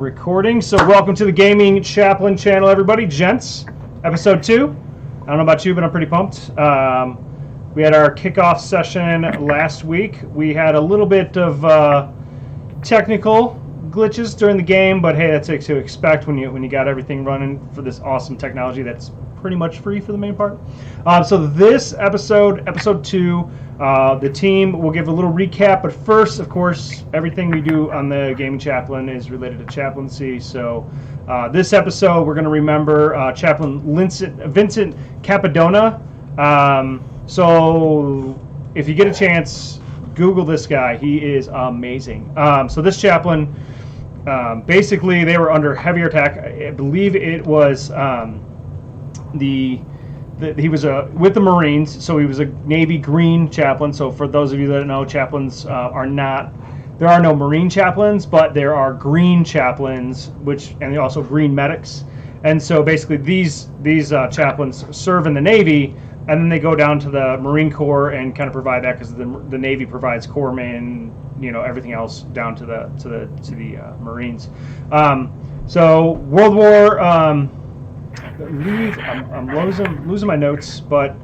Recording. So welcome to the Gaming Chaplain channel, everybody. Gents, episode 2. I don't know about you, but I'm pretty pumped. We had our kickoff session last week. We had a little bit of technical glitches during the game, but hey, that's to expect when you got everything running for this awesome technology that's pretty much free for the main part. So this episode 2, the team will give a little recap, but first, of course, everything we do on the Gaming Chaplain is related to chaplaincy. So this episode, we're going to remember Chaplain Vincent Capadona. So if you get a chance, Google this guy. He is amazing. So this chaplain, basically, they were under heavier attack. I believe it was he was with the Marines, so he was a Navy Green chaplain. So for those of you that don't know, chaplains there are no Marine chaplains, but there are Green chaplains, and also Green medics. And so basically these chaplains serve in the Navy, and then they go down to the Marine Corps and kind of provide that, because the Navy provides corpsmen, everything else down to the Marines. So World War. I believe I'm losing my notes, but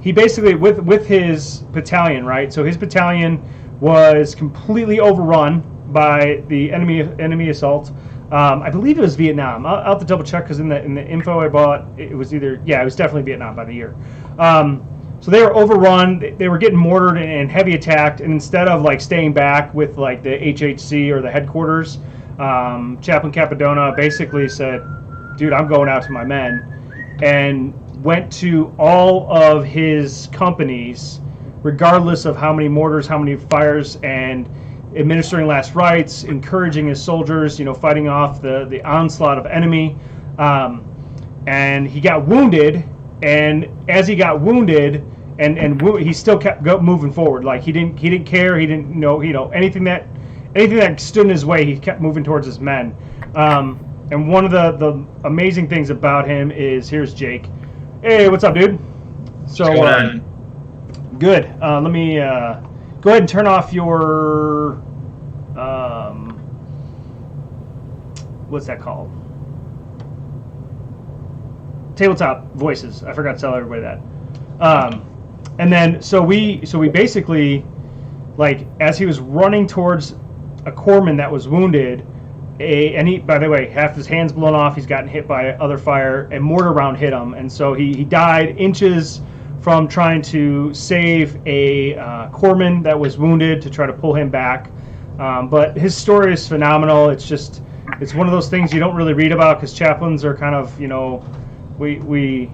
he basically with his battalion, right? So his battalion was completely overrun by the enemy assault. I believe it was Vietnam. I'll have to double check, because in the info I bought, it was it was definitely Vietnam by the year. So they were overrun. They were getting mortared and heavy attacked, and instead of staying back with the HHC or the headquarters, Chaplain Capadona basically said, dude, I'm going out to my men, and went to all of his companies, regardless of how many mortars, how many fires, and administering last rites, encouraging his soldiers, fighting off the onslaught of enemy. And he got wounded, and as he got wounded, he still kept moving forward. He didn't care. He didn't know, anything that stood in his way, he kept moving towards his men. And one of the amazing things about him is, here's Jake. Hey, what's up, dude? So, good. Let me go ahead and turn off your, what's that called? Tabletop voices. I forgot to tell everybody that. And then, so we basically, as he was running towards a corpsman that was wounded, and he, by the way, half his hands blown off. He's gotten hit by other fire, and mortar round hit him, and so he died inches from trying to save a corpsman that was wounded to try to pull him back. But his story is phenomenal. It's one of those things you don't really read about, because chaplains are kind of, we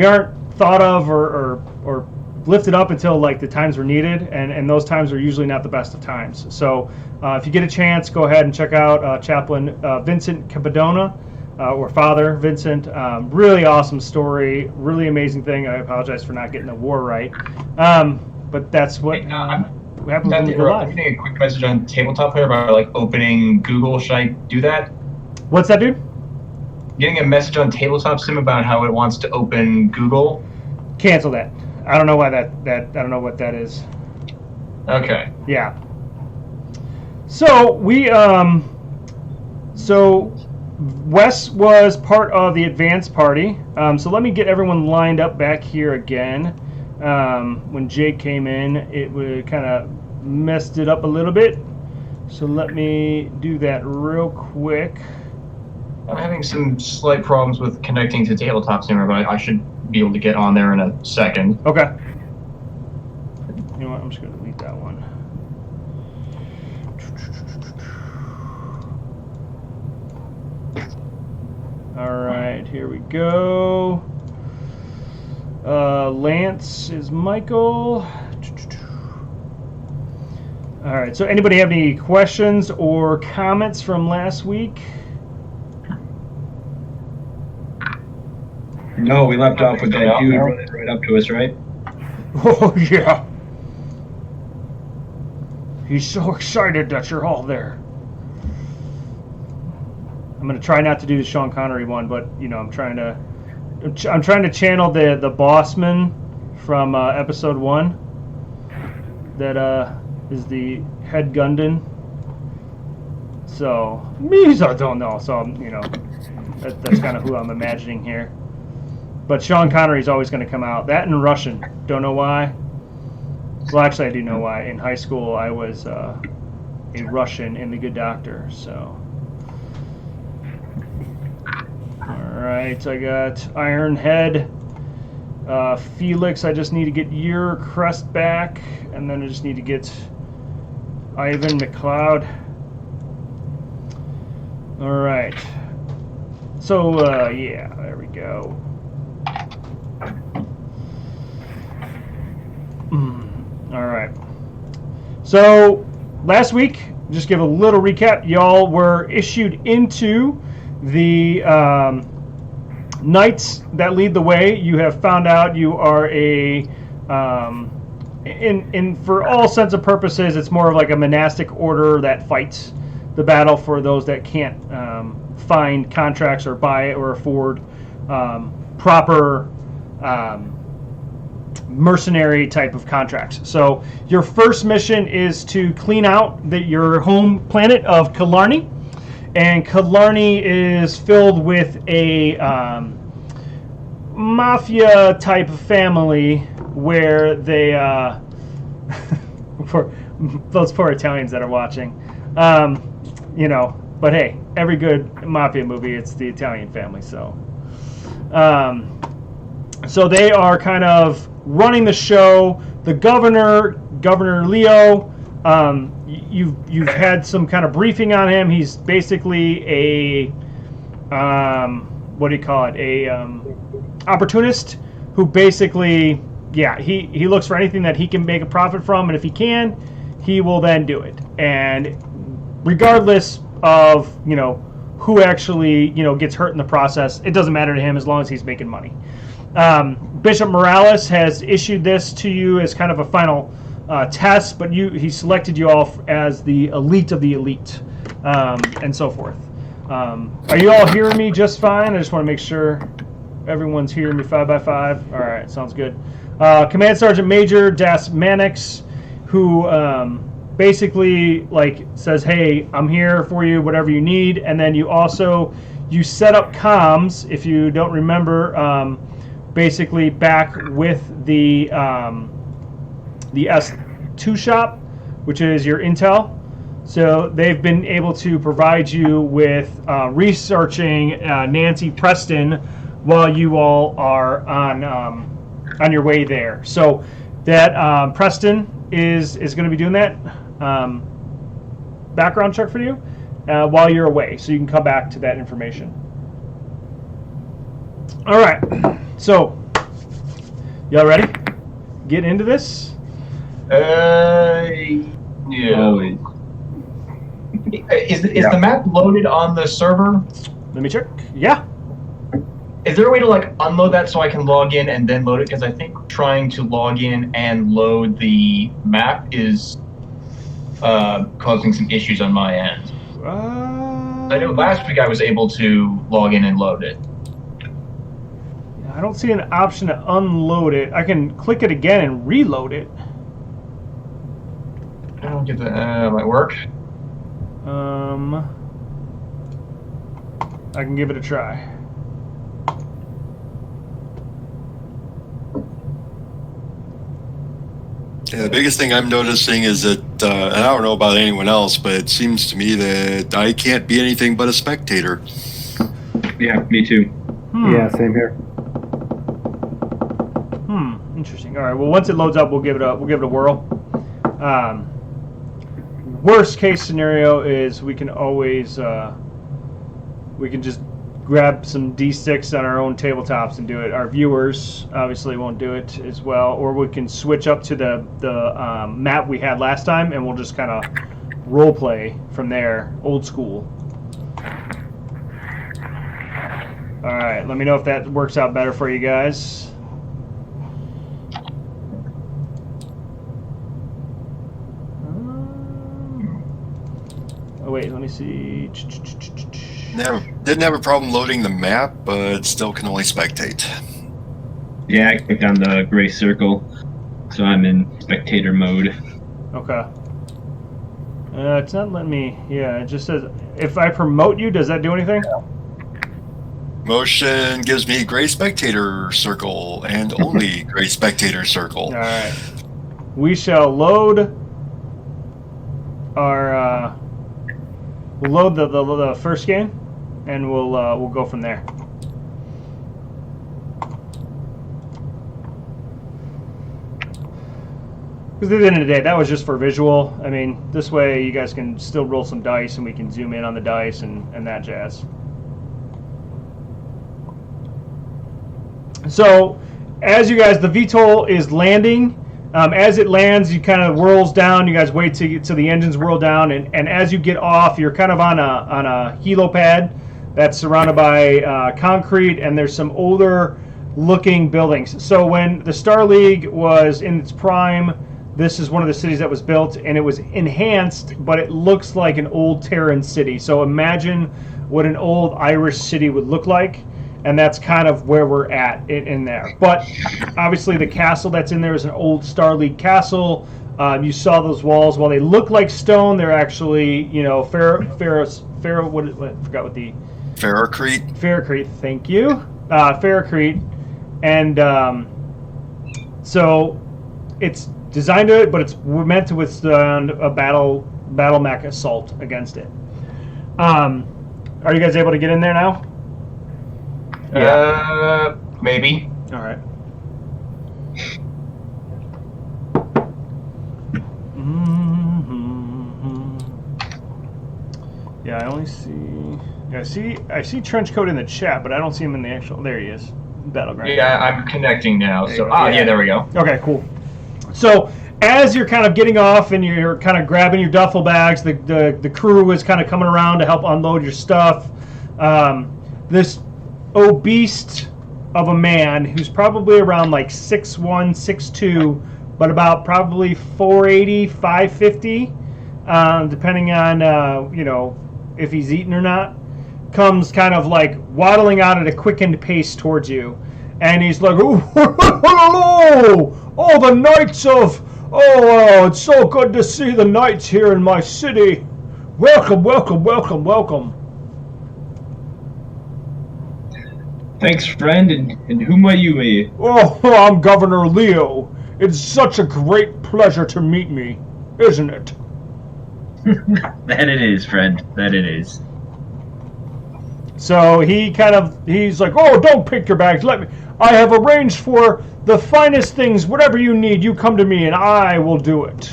aren't thought of or lifted up until the times were needed, and those times are usually not the best of times. So if you get a chance, go ahead and check out Chaplain Vincent Capadona, or Father Vincent. Really awesome story, really amazing thing. I apologize for not getting the war right, but that's what happens when you go live. I'm getting a quick message on Tabletop here about opening Google. Should I do that? What's that, dude? Getting a message on Tabletop Sim about how it wants to open Google. Cancel that. I don't know why that I don't know what that is. Okay. Yeah. So so Wes was part of the advance party. So let me get everyone lined up back here again. When Jake came in, it would kind of messed it up a little bit. So let me do that real quick. I'm having some slight problems with connecting to Tabletop Sim, but I should be able to get on there in a second. Okay. You know what? I'm just going to delete that one. All right, here we go. Lance is Michael. All right, so anybody have any questions or comments from last week? No, we left off with that dude running right up to us, right? Oh, yeah. He's so excited that you're all there. I'm going to try not to do the Sean Connery one, but, I'm trying to channel the Bossman from episode 1 that is the head Gundam. So me, I don't know. So that's kind of who I'm imagining here. But Sean Connery's always going to come out. That and Russian. Don't know why. Well, actually, I do know why. In high school, I was a Russian in The Good Doctor. So. All right, I got Iron Head. Felix, I just need to get your crest back, and then I just need to get Ivan McLeod. All right. So, yeah, there we go. All right. So, last week, just give a little recap. Y'all were issued into the Knights that lead the way. You have found out you are a for all sense of purposes, it's more of like a monastic order that fights the battle for those that can't find contracts or buy or afford proper mercenary type of contracts. So your first mission is to clean out your home planet of Killarney. And Killarney is filled with a mafia type of family where they, for those poor Italians that are watching, but hey, every good mafia movie, it's the Italian family. So, so they are kind of running the show. The Governor Leo. You've had some kind of briefing on him. He's basically a what do you call it? A opportunist who basically, he looks for anything that he can make a profit from, and if he can, he will then do it. And regardless of who actually gets hurt in the process, it doesn't matter to him as long as he's making money. Bishop Morales has issued this to you as kind of a final test, but he selected you all as the elite of the elite, and so forth. Are you all hearing me just fine? I just want to make sure everyone's hearing me 5x5. All right, sounds good. Command Sergeant Major Das Mannix, who basically says, "Hey, I'm here for you, whatever you need." And then you set up comms, if you don't remember, basically back with the S2 shop, which is your intel. So they've been able to provide you with researching Nancy Preston while you all are on your way there. So that Preston is going to be doing that background check for you while you're away, so you can come back to that information. All right. So y'all ready? Get into this. Yeah. Is the map loaded on the server? Let me check. Yeah. Is there a way to unload that so I can log in and then load it? Because I think trying to log in and load the map is causing some issues on my end. I know last week I was able to log in and load it. I don't see an option to unload it. I can click it again and reload it. I don't get that. Might work. I can give it a try. Yeah, the biggest thing I'm noticing is that, and I don't know about anyone else, but it seems to me that I can't be anything but a spectator. Yeah, me too. Yeah, same here. Interesting. All right. Well, once it loads up, we'll give it a whirl. Worst case scenario is we can always we can just grab some D6 on our own tabletops and do it. Our viewers obviously won't do it as well, or we can switch up to the map we had last time, and we'll just kind of role play from there, old school. All right. Let me know if that works out better for you guys. Oh wait, let me see. Didn't have a problem loading the map, but still can only spectate. Yeah, I clicked on the gray circle, so I'm in spectator mode. Okay. It's not letting me. Yeah, it just says if I promote you, does that do anything? Motion gives me gray spectator circle and only gray spectator circle. All right. We shall load our we'll load the first game, and we'll go from there. Because at the end of the day, that was just for visual. I mean, this way you guys can still roll some dice, and we can zoom in on the dice and that jazz. So, as you guys, the VTOL is landing. As it lands, you kind of whirls down. You guys wait till the engines whirl down, and as you get off, you're kind of on a helipad that's surrounded by concrete, and there's some older-looking buildings. So when the Star League was in its prime, this is one of the cities that was built, and it was enhanced, but it looks like an old Terran city. So imagine what an old Irish city would look like, and that's kind of where we're at in there. But obviously the castle that's in there is an old Star League castle. You saw those walls. While they look like stone, they're actually, ferrocrete. Ferrocrete, thank you. Ferrocrete. And so it's designed to, but it's meant to withstand a battle mech assault against it. Are you guys able to get in there now? Maybe. All right. Yeah, I only see. Yeah, I see trench coat in the chat, but I don't see him in the actual. There he is, battleground. Yeah, I'm connecting now. So yeah, there we go. Okay, cool. So as you're kind of getting off and you're kind of grabbing your duffel bags, the crew is kind of coming around to help unload your stuff. This obese of a man who's probably around like 6'1", 6'2", but about probably 480, 550, depending on if he's eaten or not, comes kind of like waddling out at a quickened pace towards you, and he's like, "Oh, hello! Oh, the knights of it's so good to see the knights here in my city. Welcome, welcome, welcome, welcome." Thanks, friend, and who might you be? Oh, I'm Governor Leo. It's such a great pleasure to meet me, isn't it? That it is, friend. That it is. So he's like, "Oh, don't pick your bags. I have arranged for the finest things. Whatever you need, you come to me, and I will do it."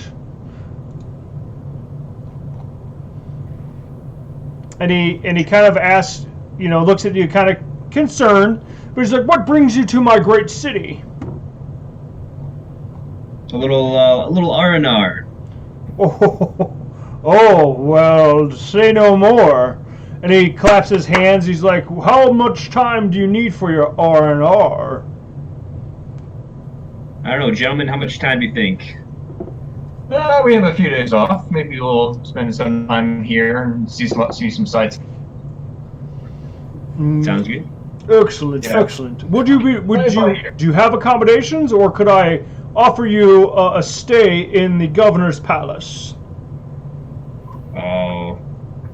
And he kind of asks, looks at you, kind of concerned, but he's like, "What brings you to my great city?" A little R&R. Oh, well, say no more. And he claps his hands. He's like, "How much time do you need for your R&R?" I don't know, gentlemen. How much time do you think? We have a few days off. Maybe we'll spend some time here and see some sights. Sounds good. Excellent, Yeah. excellent. Do you have accommodations, or could I offer you a stay in the governor's palace? Oh,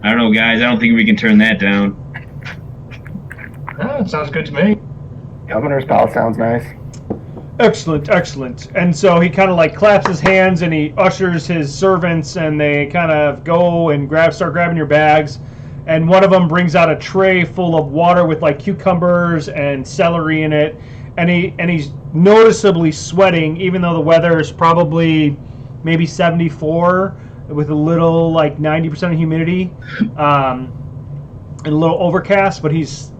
I don't know, guys. I don't think we can turn that down. It sounds good to me. Governor's Palace sounds nice. Excellent, excellent. And so he kind of like claps his hands and he ushers his servants, and they kind of go and start grabbing your bags. And one of them brings out a tray full of water with like cucumbers and celery in it. And he's noticeably sweating, even though the weather is probably maybe 74 with a little like 90% humidity, and a little overcast. But he's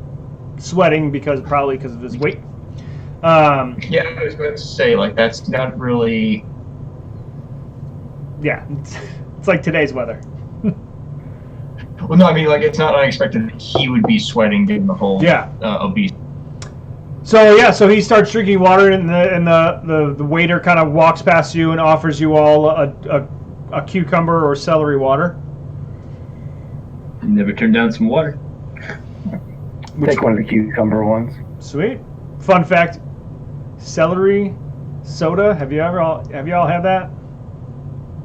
sweating probably because of his weight. Yeah, I was going to say, like, that's not really... Yeah, it's like today's weather. Well, no, I mean, like, it's not unexpected that he would be sweating given the whole obese. So he starts drinking water, and the waiter kind of walks past you and offers you all a cucumber or celery water. Never turned down some water. Take one of the cucumber ones. Sweet. Fun fact: celery soda. Have you all had that?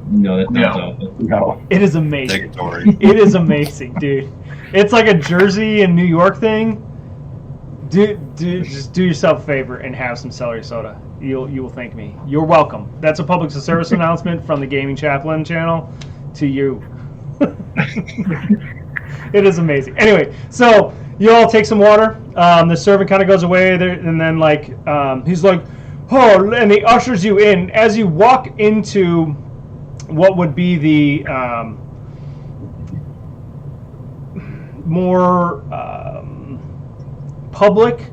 No, that sounds No. awful. No. It is amazing. Negatory. It is amazing, dude. It's like a Jersey and New York thing. Just do yourself a favor and have some celery soda. You will thank me. You're welcome. That's a public service announcement from the Gaming Chaplain channel to you. It is amazing. Anyway, so you all take some water. The servant kind of goes away there, and then he's like, oh, and he ushers you in. As you walk into what would be the more public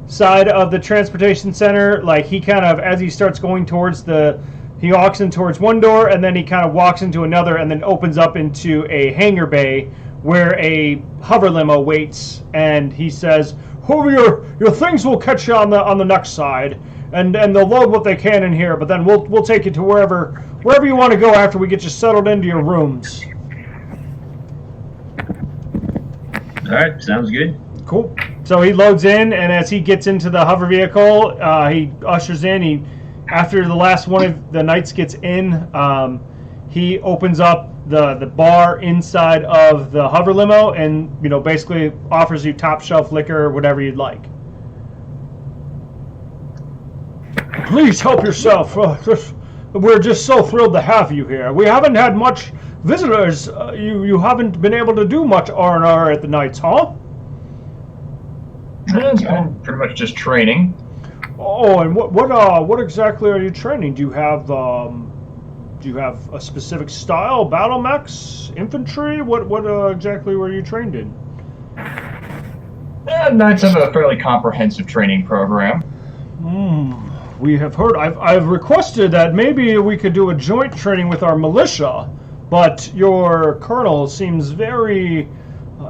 side of the transportation center, like he kind of, as he starts going towards he walks in towards one door, and then he kind of walks into another, and then opens up into a hangar bay where a hover limo waits, and he says, "Oh, your things will catch you on the next side, and they'll load what they can in here, but then we'll take you to wherever you want to go after we get you settled into your rooms." All right, sounds good. Cool. So he loads in, and as he gets into the hover vehicle, he ushers in. After the last one of the knights gets in, he opens up the bar inside of the hover limo, and basically offers you top shelf liquor or whatever you'd like. Please help yourself. We're just so thrilled to have you here. We haven't had much visitors. You haven't been able to do much R&R at the Knights, huh? It's been pretty much just training. Oh, and what exactly are you training? Do you have a specific style? Battle mechs, infantry? What exactly were you trained in? Knights have a fairly comprehensive training program. We have heard. I've requested that maybe we could do a joint training with our militia, but your colonel seems very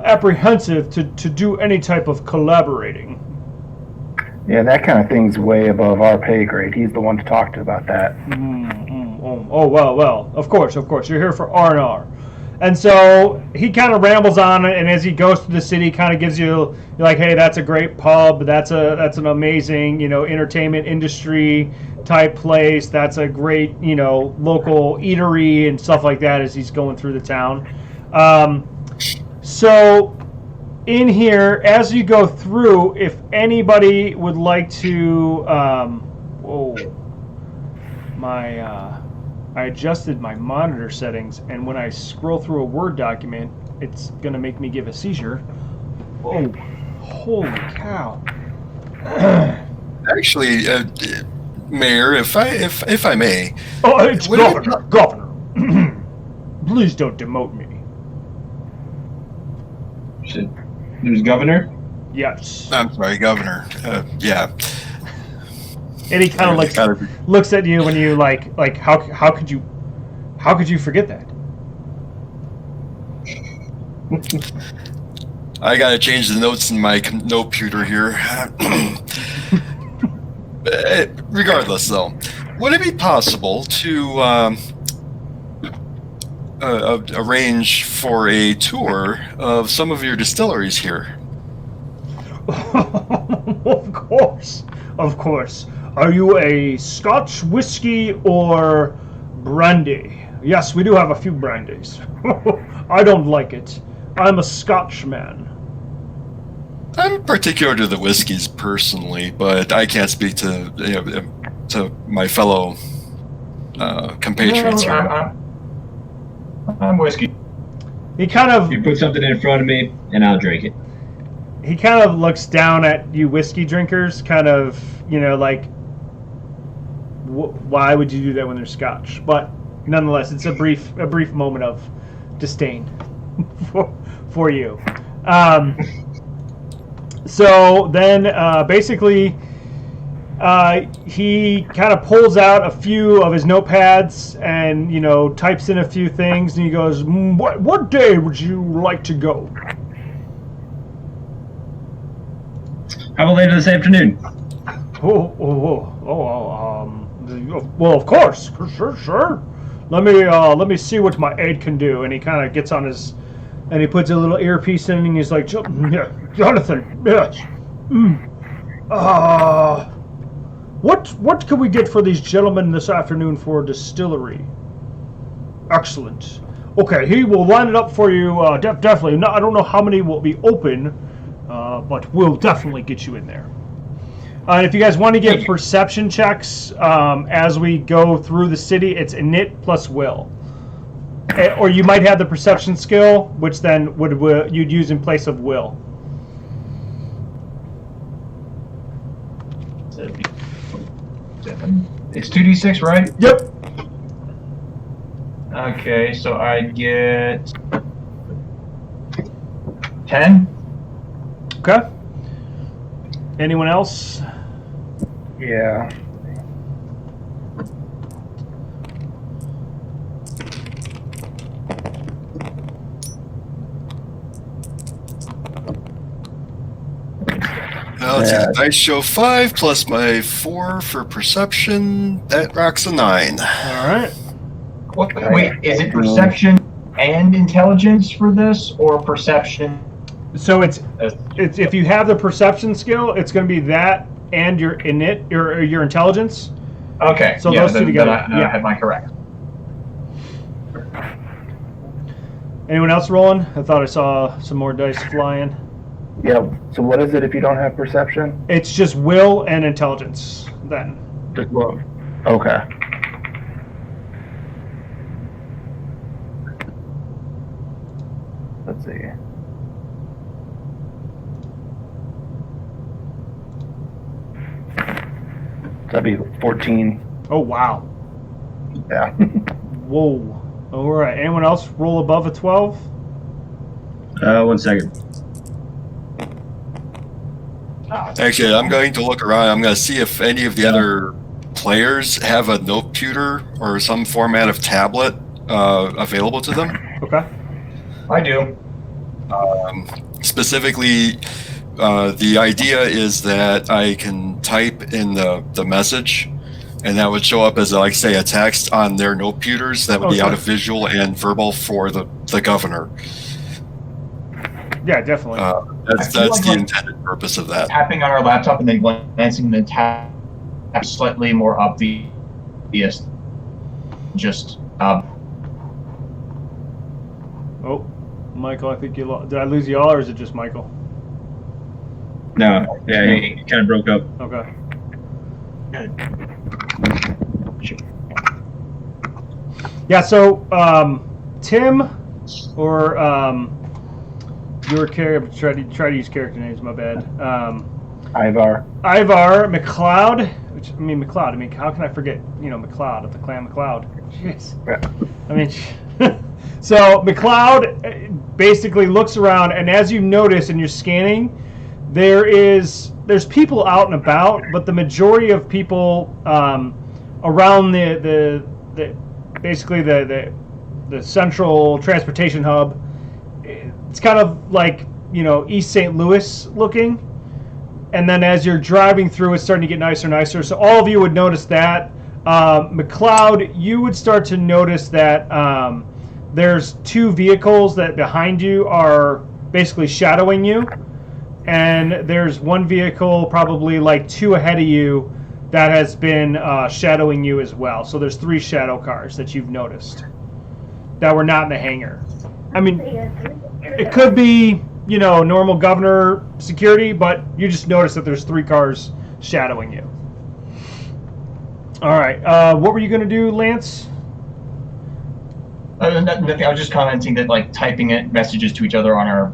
apprehensive to do any type of collaborating. Yeah, that kind of thing's way above our pay grade. He's the one to talk to about that. Oh, well. Of course. You're here for R&R. And so he kind of rambles on, and as he goes through the city, kind of gives you like, hey, that's a great pub. That's an amazing, entertainment industry type place. That's a great, local eatery and stuff like that as he's going through the town. So in here, as you go through, if anybody would like to, I adjusted my monitor settings, and when I scroll through a Word document, it's going to make me give a seizure. Oh, holy cow. Actually, Mayor, if I may. Oh, it's Governor. Please don't demote me. There's Governor? Yes. I'm sorry, Governor. Yeah. And he kind of looks at you when you like how could you forget that? I gotta change the notes in my note computer here. Regardless, though, would it be possible to arrange for a tour of some of your distilleries here? Of course. Are you a Scotch whiskey or brandy? Yes, we do have a few brandies. I don't like it. I'm a Scotch man. I'm particular to the whiskeys personally, but I can't speak to my fellow compatriots here. I'm whiskey. He kind of... You put something in front of me, and I'll drink it. He kind of looks down at you whiskey drinkers, kind of, like, why would you do that when there's Scotch? But nonetheless, it's a brief moment of disdain for you. So then, basically, he kind of pulls out a few of his notepads and, types in a few things, and he goes, what day would you like to go? How about later this afternoon? Well, of course, sure. Let me see what my aide can do. And he kind of gets on his, and he puts a little earpiece in, and he's like, Jonathan, yes. What can we get for these gentlemen this afternoon for a distillery? Excellent. Okay, he will line it up for you. Definitely. No, I don't know how many will be open, but we'll definitely get you in there. And if you guys want to get perception checks as we go through the city, it's init plus will. Or you might have the perception skill, which then you'd use in place of will. It's 2d6, right? Yep. Okay, so I get 10. Okay. Anyone else? Yeah. Let's see. Dice show 5 plus my 4 for perception. That rocks a 9. All right. Wait, is it perception and intelligence for this, or perception? So it's if you have the perception skill, it's going to be that and your init, your intelligence. Okay. So those two together. I have my correct. Anyone else rolling? I thought I saw some more dice flying. Yeah. So what is it if you don't have perception? It's just will and intelligence then. Just love. Okay. Let's see. That'd be 14. Oh wow. Yeah. Whoa. All right. Anyone else roll above a 12? 1 second. Actually, I'm going to look around. I'm going to see if any of the other players have a note computer or some format of tablet available to them. Okay. I do. Specifically, the idea is that I can type in the message, and that would show up as, like, say, a text on their note computers that would be out of visual and verbal for the governor. Yeah, definitely. That's the intended purpose of that. Tapping on our laptop and then glancing the tab slightly more obvious. Just Oh, Michael, I think you lost. Did I lose you all, or is it just Michael? No, yeah, he kind of broke up. Okay. Yeah, so Tim or your character, try to use character names, my bad. Ivar. Ivar McLeod, McLeod. I mean, how can I forget, McLeod of the Clan McLeod? Jeez. Yeah. I mean, so McLeod basically looks around, and as you notice and you're scanning, there's people out and about, but the majority of people around the basically the central transportation hub, it's kind of like East St. Louis looking. And then as you're driving through, it's starting to get nicer and nicer. So all of you would notice that. McLeod, you would start to notice that there's two vehicles that behind you are basically shadowing you. And there's one vehicle probably like two ahead of you that has been shadowing you as well. So there's 3 shadow cars that you've noticed that were not in the hangar. I mean, it could be, normal governor security, but you just notice that there's 3 cars shadowing you. All right. What were you going to do, Lance? Nothing. I was just commenting that, like, typing messages to each other on our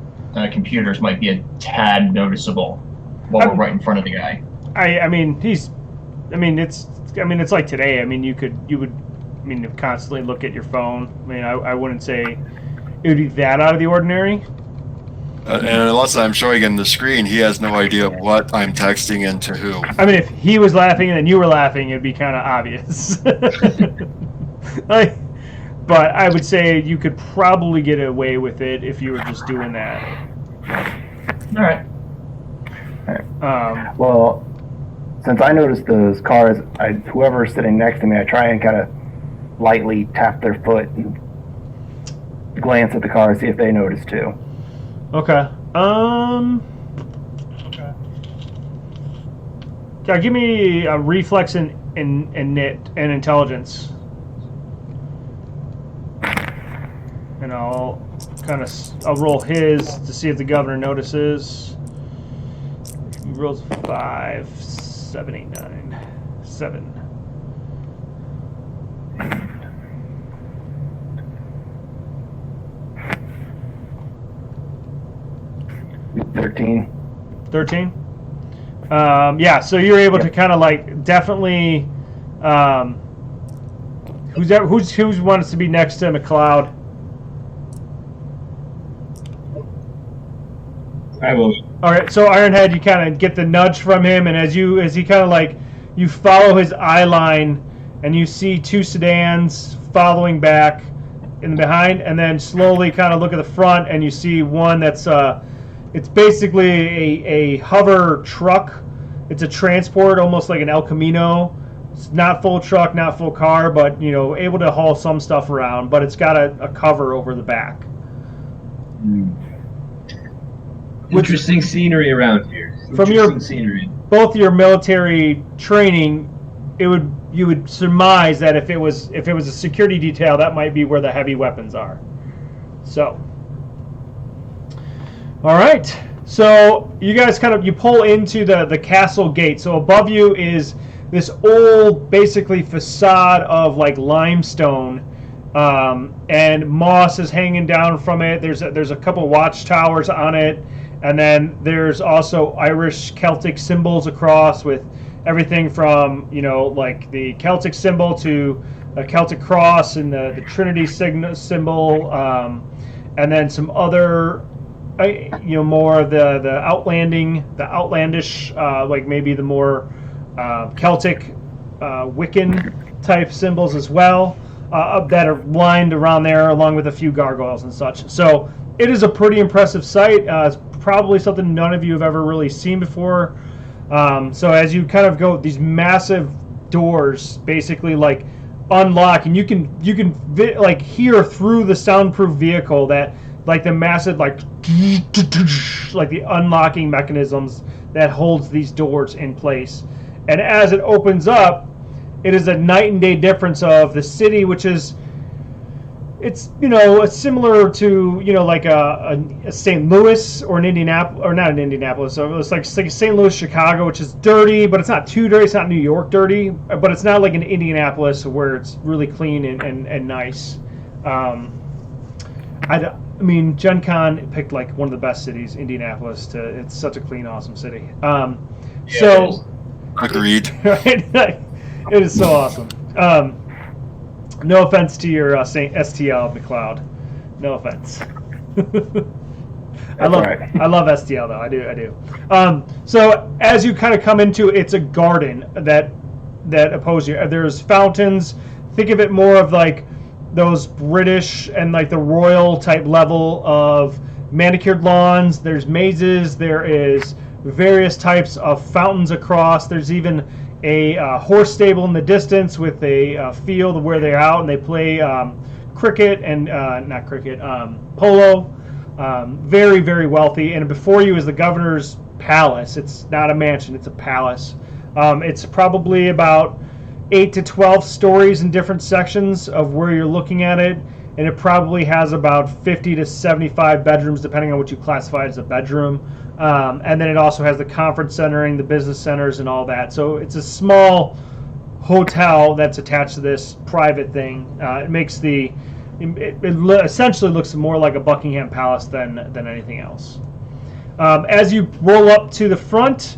computers might be a tad noticeable while we're right in front of the guy. It's like today. I mean, you would constantly look at your phone. I mean, I wouldn't say it would be that out of the ordinary. And unless I'm showing him the screen, he has no idea what I'm texting and to who. I mean, if he was laughing and then you were laughing, it'd be kind of obvious. But I would say you could probably get away with it if you were just doing that. All right. Well, since I noticed those cars, whoever's sitting next to me, I try and kind of lightly tap their foot and glance at the car, see if they notice too. Okay. Yeah, give me a reflex and intelligence. and I'll I'll roll his to see if the governor notices. He rolls 5, 7, 8, 9, 7. $13. 13. Yeah, so you're able to kind of like definitely. Who's wants to be next to McLeod? I will. All right, so Ironhead, you kind of get the nudge from him, and as he kind of like you follow his eye line, and you see 2 sedans following back in the behind, and then slowly kind of look at the front, and you see one that's it's basically a hover truck. It's a transport, almost like an El Camino. It's not full truck, not full car, but able to haul some stuff around. But it's got a cover over the back. Interesting scenery around here. From Interesting scenery. Both your military training, you would surmise that if it was a security detail, that might be where the heavy weapons are. So, all right. So you guys you pull into the castle gate. So above you is this old, basically facade of like limestone, and moss is hanging down from it. There's a couple watchtowers on it, and then there's also Irish Celtic symbols across with everything from like the Celtic symbol to a Celtic cross and the Trinity symbol, and then some other. More of the outlandish, like maybe the more Celtic, Wiccan type symbols as well, that are lined around there, along with a few gargoyles and such. So it is a pretty impressive sight. It's probably something none of you have ever really seen before. So as you kind of go, these massive doors basically like unlock, and you can like hear through the soundproof vehicle that. Like the massive, like the unlocking mechanisms that holds these doors in place. And as it opens up, it is a night and day difference of the city, which is, it's similar to like a St. Louis or an Indianapolis, or not an Indianapolis. So it's like St. Louis, Chicago, which is dirty, but it's not too dirty. It's not New York dirty, but it's not like an Indianapolis where it's really clean and nice. I mean, Gen Con picked like one of the best cities, Indianapolis. It's such a clean, awesome city. So, agreed. Right? It is so awesome. No offense to your Saint STL McLeod. No offense. I love STL though. I do. So as you kind of come into, it's a garden that oppose you. There's fountains. Think of it more of like those British and like the royal type level of manicured lawns. There's mazes. There is various types of fountains across. There's even a horse stable in the distance with a field where they're out and they play cricket and not cricket, polo. Very, very wealthy. And before you is the governor's palace. It's not a mansion. It's a palace. It's probably about 8 to 12 stories in different sections of where you're looking at it, and it probably has about 50 to 75 bedrooms, depending on what you classify as a bedroom. And then it also has the conference centering, the business centers, and all that. So it's a small hotel that's attached to this private thing. It makes it essentially looks more like a Buckingham Palace than anything else. As you roll up to the front,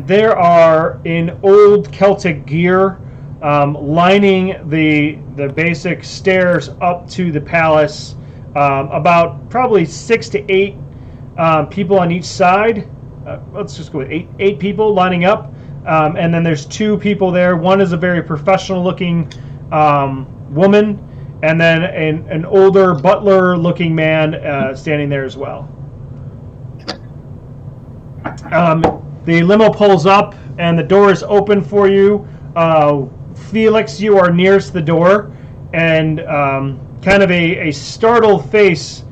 there are in old Celtic gear lining the basic stairs up to the palace, about probably 6 to 8 people on each side. Let's just go with eight people lining up, and then there's 2 people there. One is a very professional looking woman, and then an older butler looking man standing there as well. The limo pulls up and the door is open for you. Felix, you are nearest the door, and kind of a startled face.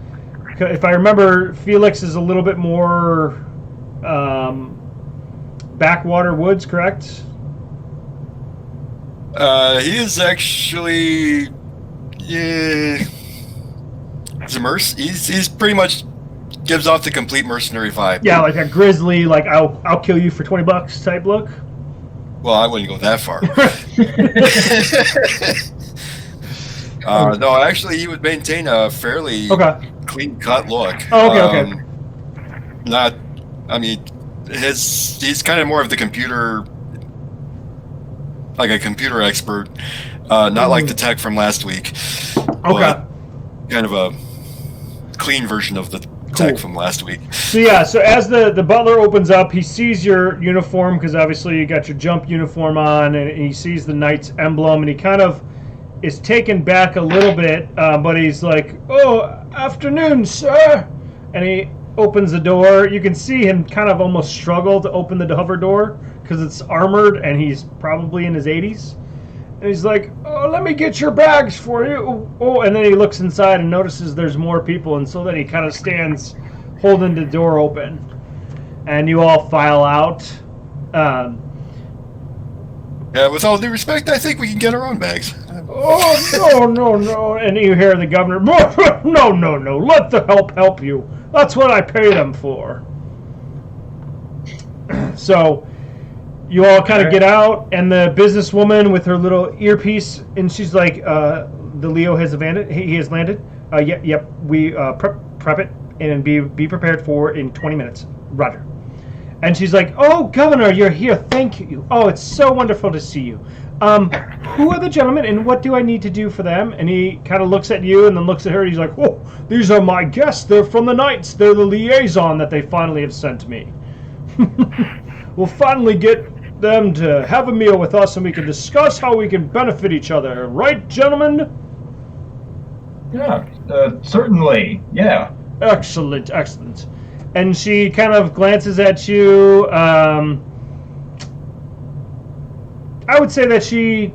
If I remember, Felix is a little bit more backwater woods, correct? He is actually, yeah. He's pretty much gives off the complete mercenary vibe. Yeah, like a grizzly, like I'll kill you for $20 type look. Well, I wouldn't go that far. No, actually, he would maintain a fairly clean-cut look. Oh, okay. Not, I mean, he's kind of more of the computer, like a computer expert, not like the tech from last week. Okay. Kind of a clean version of the tech from last week. So yeah, so as the butler opens up, he sees your uniform, because obviously you got your jump uniform on, and he sees the knight's emblem, and he kind of is taken back a little bit, but he's like, "Oh, afternoon, sir," and he opens the door. You can see him kind of almost struggle to open the hover door because it's armored, and he's probably in his 80s. And he's like, "Oh, let me get your bags for you." Oh, and then he looks inside and notices there's more people, and so then he kind of stands holding the door open. And you all file out. Yeah, with all due respect, I think we can get our own bags. Oh, no. And you hear the governor, no, let the help you. That's what I pay them for. So you all kind of get out, and the businesswoman with her little earpiece, and she's like, the Leo has landed. He has landed. Yep. We prep it and be prepared for in 20 minutes. Roger. And she's like, "Oh, Governor, you're here. Thank you. Oh, it's so wonderful to see you. Who are the gentlemen, and what do I need to do for them?" And he kind of looks at you and then looks at her. And he's like, "Oh, these are my guests. They're from the Knights. They're the liaison that they finally have sent me. We'll finally get them to have a meal with us, and we can discuss how we can benefit each other. Right, gentlemen?" Yeah, certainly. Yeah. Excellent. And she kind of glances at you. I would say that she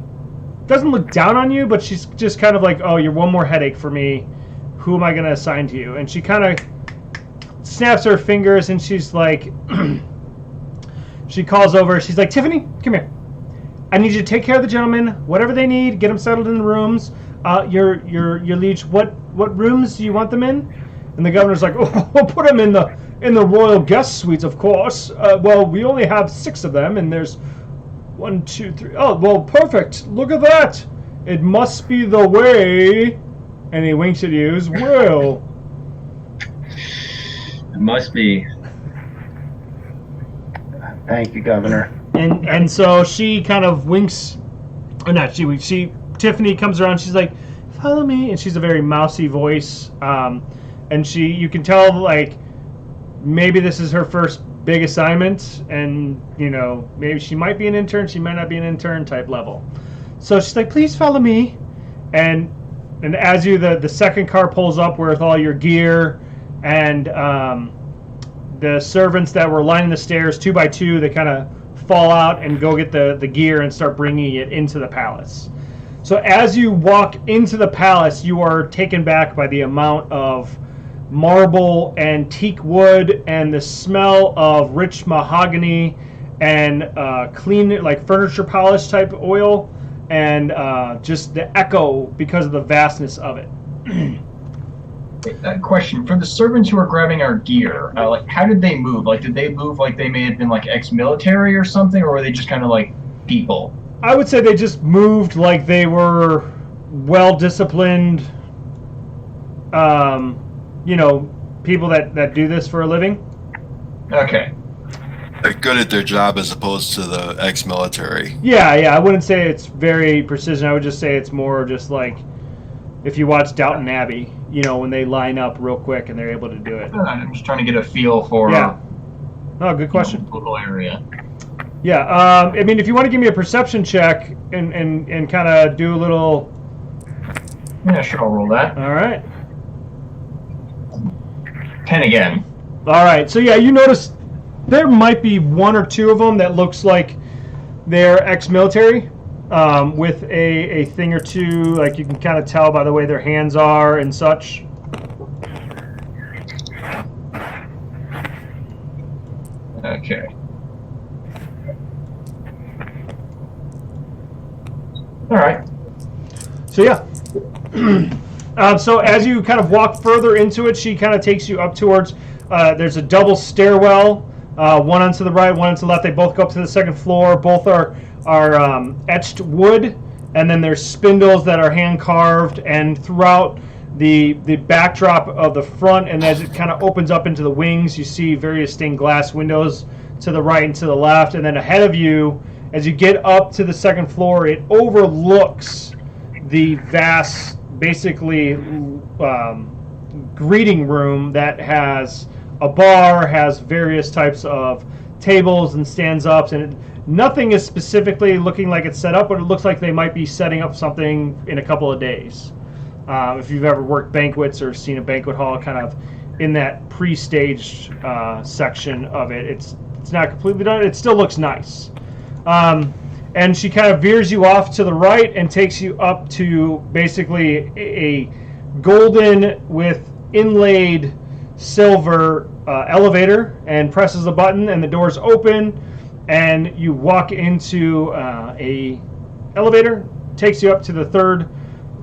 doesn't look down on you, but she's just kind of like, "Oh, you're one more headache for me. Who am I going to assign to you?" And she kind of snaps her fingers, and she's like, she calls over. She's like, "Tiffany, come here. I need you to take care of the gentlemen. Whatever they need, get them settled in the rooms. Your liege, what rooms do you want them in?" And the governor's like, "Oh, we'll put them in the royal guest suites, of course. Well, we only have 6 of them, and there's 1, 2, 3. Oh, well, perfect. Look at that. It must be the way." And he winks at you as well. It must be. Thank you, Governor. And so she kind of winks, or not she Tiffany comes around. She's like, "Follow me," and she's a very mousy voice. And you can tell, like, maybe this is her first big assignment, and maybe she might be an intern, she might not be an intern type level. So she's like, "Please follow me," and as the second car pulls up with all your gear, and the servants that were lining the stairs 2 by 2, they kind of fall out and go get the gear and start bringing it into the palace. So as you walk into the palace, you are taken back by the amount of marble and teak wood and the smell of rich mahogany and clean, like furniture polish type oil, and just the echo because of the vastness of it. Question for the servants who are grabbing our gear. Like, how did they move? Like, did they move like they may have been like ex-military or something, or were they just kind of like people? I would say they just moved like they were well-disciplined, people that do this for a living. Okay. They're good at their job as opposed to the ex-military. Yeah, I wouldn't say it's very precision. I would just say it's more just like if you watch Downton Abbey, when they line up real quick and they're able to do it. I'm just trying to get a feel for Oh, good question. Local area. Yeah, I mean, if you want to give me a perception check and kind of do a little... Yeah, sure, I'll roll that. All right. 10 again. All right, so yeah, you notice there might be 1 or 2 of them that looks like they're ex-military, with a thing or two, like you can kind of tell by the way their hands are and such. Okay. All right. So yeah, So as you kind of walk further into it, she kind of takes you up towards. There's a double stairwell, one onto the right, one onto the left. They both go up to the second floor. Both are etched wood, and then there's spindles that are hand carved. And throughout the backdrop of the front, and as it kind of opens up into the wings, you see various stained glass windows to the right and to the left. And then ahead of you, as you get up to the second floor, it overlooks the vast, basically greeting room that has a bar, has various types of tables and stands-ups, and nothing is specifically looking like it's set up, but it looks like they might be setting up something in a couple of days. If you've ever worked banquets or seen a banquet hall, kind of in that pre-staged section of it, it's not completely done. It still looks nice. And she kind of veers you off to the right and takes you up to basically a golden with inlaid silver elevator, and presses a button and the doors open and you walk into a elevator. Takes you up to the third,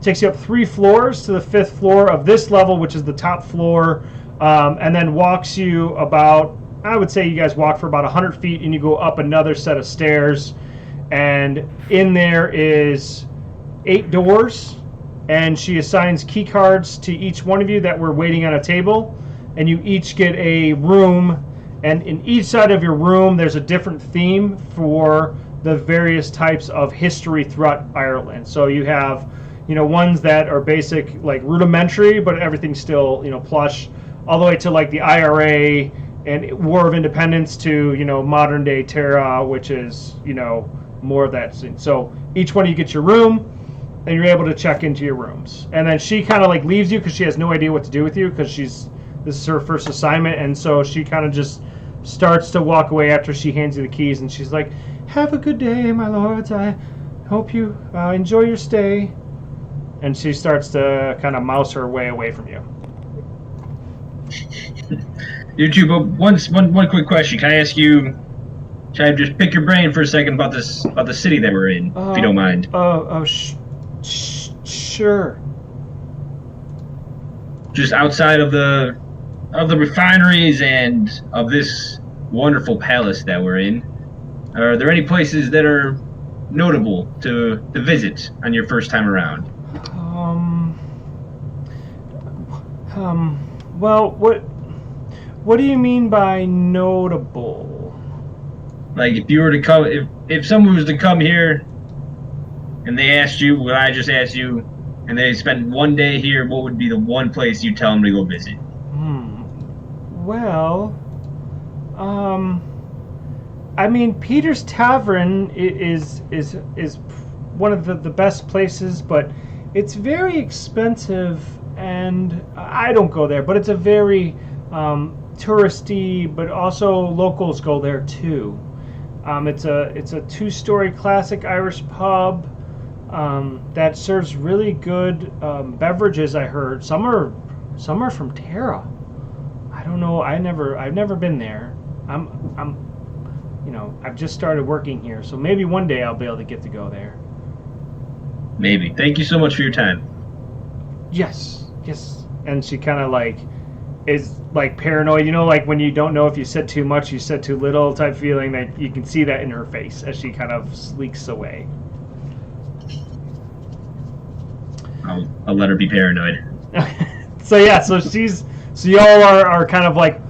takes you up 3 floors to the 5th floor of this level, which is the top floor, and then walks you about, I would say you guys walk for about 100 feet and you go up another set of stairs. And in there is 8 doors, and she assigns key cards to each one of you that were waiting on a table, and you each get a room, and in each side of your room there's a different theme for the various types of history throughout Ireland. So you have, ones that are basic, like rudimentary, but everything's still, plush, all the way to like the IRA and War of Independence to, modern day Terra, which is, more of that scene. So each one you get your room, and you're able to check into your rooms. And then she kind of like leaves you because she has no idea what to do with you, because this is her first assignment, and so she kind of just starts to walk away after she hands you the keys, and she's like, "Have a good day, my lords. I hope you enjoy your stay." And she starts to kind of mouse her way away from you. You two, but one quick question. Can I ask you? Can I just pick your brain for a second about the city that we're in, if you don't mind? Sure. Just outside of the refineries and of this wonderful palace that we're in, are there any places that are notable to visit on your first time around? Well, what do you mean by notable? Like, if you were to come, if someone was to come here and they asked you what I just asked you, and they spent one day here, what would be the one place you tell them to go visit? Well, I mean, Peter's Tavern is one of the best places, but it's very expensive, and I don't go there. But it's a very touristy, but also locals go there too. It's a 2-story classic Irish pub that serves really good beverages. I heard some are from Terra. I don't know. I've never been there. I've just started working here, so maybe one day I'll be able to get to go there. Maybe. Thank you so much for your time. Yes. And she kind of is paranoid, like when you don't know if you said too much, you said too little type feeling. That you can see that in her face as she kind of sleeks away. I'll let her be paranoid. So y'all are kind of like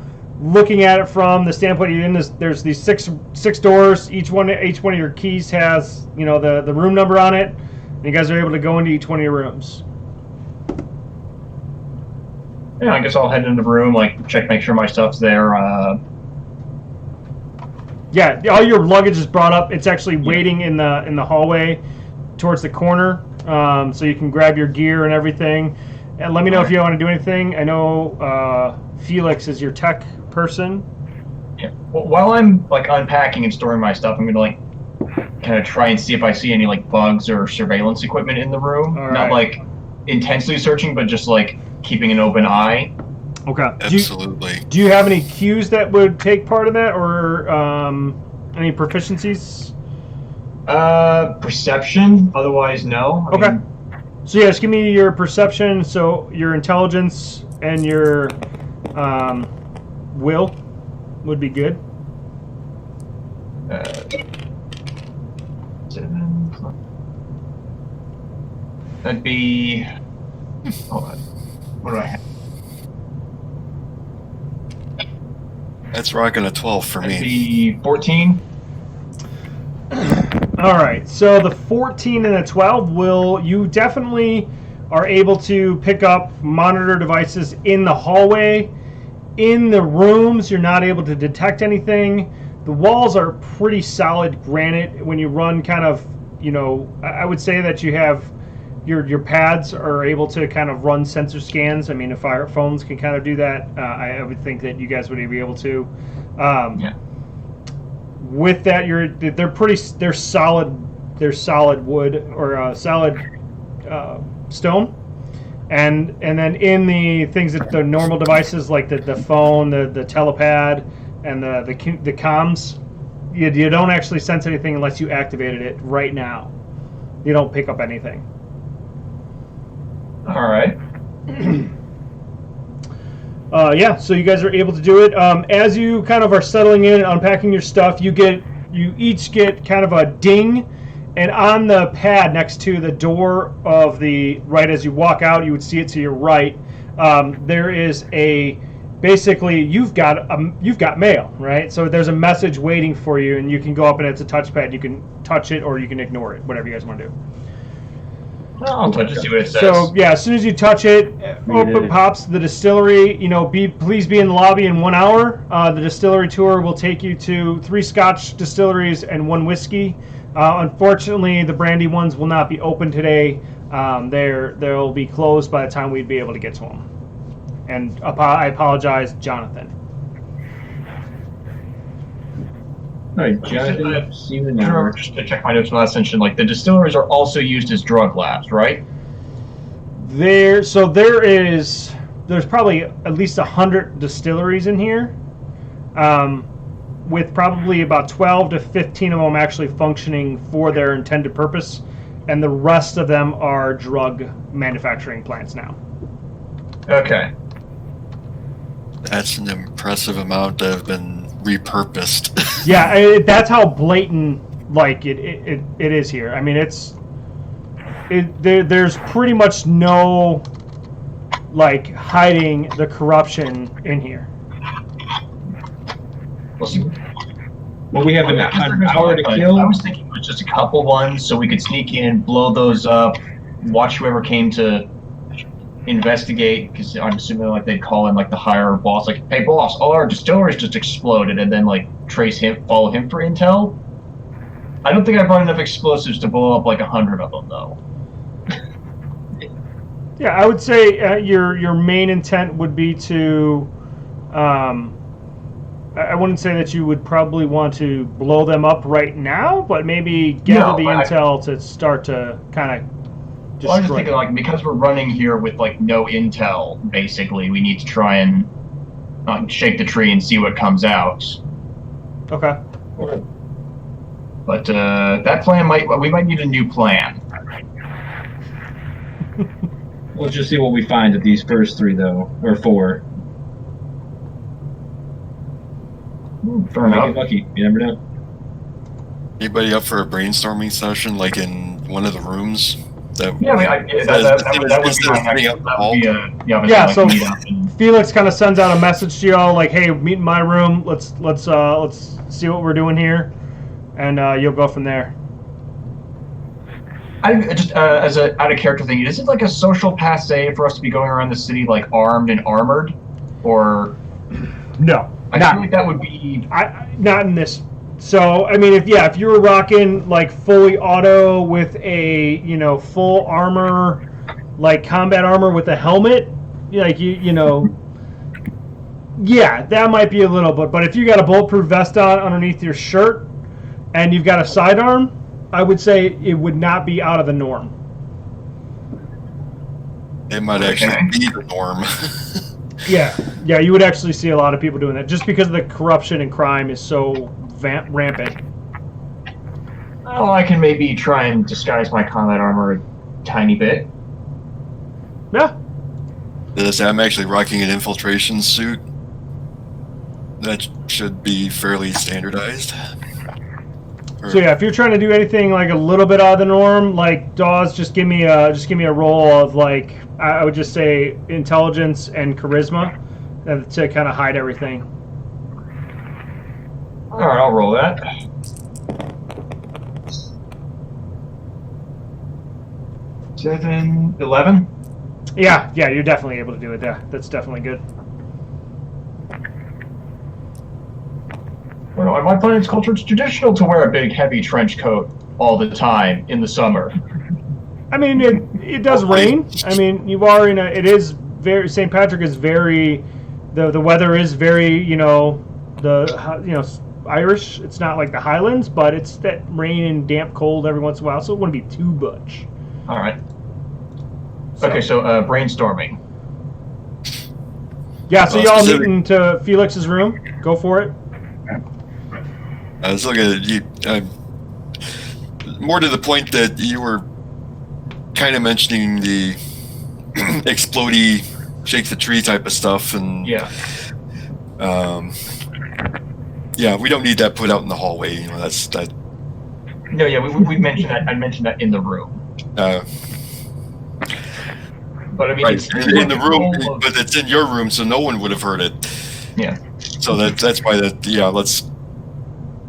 looking at it from the standpoint you're in this. There's these six doors. Each one of your keys has the room number on it, and you guys are able to go into each one of your rooms. Yeah, I guess I'll head into the room, make sure my stuff's there. Yeah, all your luggage is brought up. It's actually waiting in the hallway towards the corner, so you can grab your gear and everything. And let me know if you want to do anything. I know Felix is your tech person. Yeah. Well, while I'm unpacking and storing my stuff, I'm gonna kind of try and see if I see any bugs or surveillance equipment in the room. All Not right. Intensely searching, but just keeping an open eye. Okay. Absolutely. Do you have any cues that would take part in that, or any proficiencies? Perception. Otherwise, no. I Okay. mean, So yes, give me your perception. So your intelligence and your will would be good. 7 plus. That'd be. Hold on. What do I have? That's rocking a 12 for That'd me. be 14. All right. So the 14 and the 12 will you definitely are able to pick up monitor devices in the hallway. In the rooms, you're not able to detect anything. The walls are pretty solid granite. When you run kind of, I would say that you have your pads are able to kind of run sensor scans. I mean, if our phones can kind of do that, I would think that you guys would be able to. Yeah. With that, they're solid wood or solid stone. And then in the things that the normal devices like the phone, the telepad, and the comms, you don't actually sense anything unless you activated it right now. You don't pick up anything. All right. Yeah, so you guys are able to do it. As you kind of are settling in and unpacking your stuff, you each get kind of a ding. And on the pad next to the door of the right as you walk out, you would see it to your right. There is basically you've got mail, right? So there's a message waiting for you, and you can go up and it's a touchpad. You can touch it or you can ignore it, whatever you guys want to do. I'll touch it, see what it says. So yeah, as soon as you touch it, open pops the distillery. Please be in the lobby in 1 hour. The distillery tour will take you to 3 Scotch distilleries and 1 whiskey. Unfortunately, the brandy ones will not be open today. They'll be closed by the time we'd be able to get to them. And I apologize, Jonathan. All right, Jonathan, see you now. Just to check my notes from last session, like the distilleries are also used as drug labs, right? There's probably at least 100 distilleries in here. With probably about 12 to 15 of them actually functioning for their intended purpose, and the rest of them are drug manufacturing plants now. Okay. That's an impressive amount that have been repurposed. Yeah, that's how blatant it is here. I mean, there's pretty much no hiding the corruption in here. We'll see. Well, we have an hour to kill. I was thinking it was just a couple ones, so we could sneak in, blow those up, watch whoever came to investigate. Because I'm assuming they'd call in the higher boss, "Hey boss, all our distilleries just exploded," and then trace him, follow him for intel. I don't think I brought enough explosives to blow up 100 of them, though. Yeah, I would say your main intent would be to. I wouldn't say that you would probably want to blow them up right now, but maybe gather the intel to start to kind of destroy. Well, I was just thinking, because we're running here with no intel, basically, we need to try and shake the tree and see what comes out. Okay. But that plan we might need a new plan. We'll just see what we find at these first 3, though, or 4. Fair enough. Get lucky. You never know. Anybody up for a brainstorming session, in one of the rooms? That would be my next. Yeah. So Felix kind of sends out a message to y'all, "Hey, meet in my room. Let's see what we're doing here," and you'll go from there. I just as a out of character thing, is it a social passe for us to be going around the city armed and armored, or no? I feel like that would be not in this. So I mean, if you were rocking fully auto with a full armor, combat armor with a helmet, yeah, that might be a little bit. But if you got a bulletproof vest on underneath your shirt and you've got a sidearm, I would say it would not be out of the norm. It might actually be the norm. Yeah, you would actually see a lot of people doing that just because the corruption and crime is so rampant. Well, I can maybe try and disguise my combat armor a tiny bit. Yeah. I'm actually rocking an infiltration suit. That should be fairly standardized. So yeah, if you're trying to do anything like a little bit out of the norm, like Dawes, just give me a roll of like I would just say intelligence and charisma to kind of hide everything. All right, I'll roll that. Seven, 11. Yeah, you're definitely able to do it. Yeah, that's definitely good. Well, in my planet's culture, it's traditional to wear a big, heavy trench coat all the time in the summer. I mean, it does rain. I mean, you are in a. It is very. St. Patrick is very. The weather is very. Irish. It's not like the Highlands, but it's that rain and damp cold every once in a while, so it wouldn't be too much. All right. Okay, so brainstorming. Yeah, so y'all meeting to Felix's room. Go for it. I was looking at you. More to the point that you were kind of mentioning the explodey, shake the tree type of stuff, and Yeah. Yeah, we don't need that put out in the hallway. You know, that's that. No, yeah, we mentioned that. I mentioned that in the room. But I mean, Right, it's in the room, but it's in your room, so no one would have heard it. Yeah. So that's why let's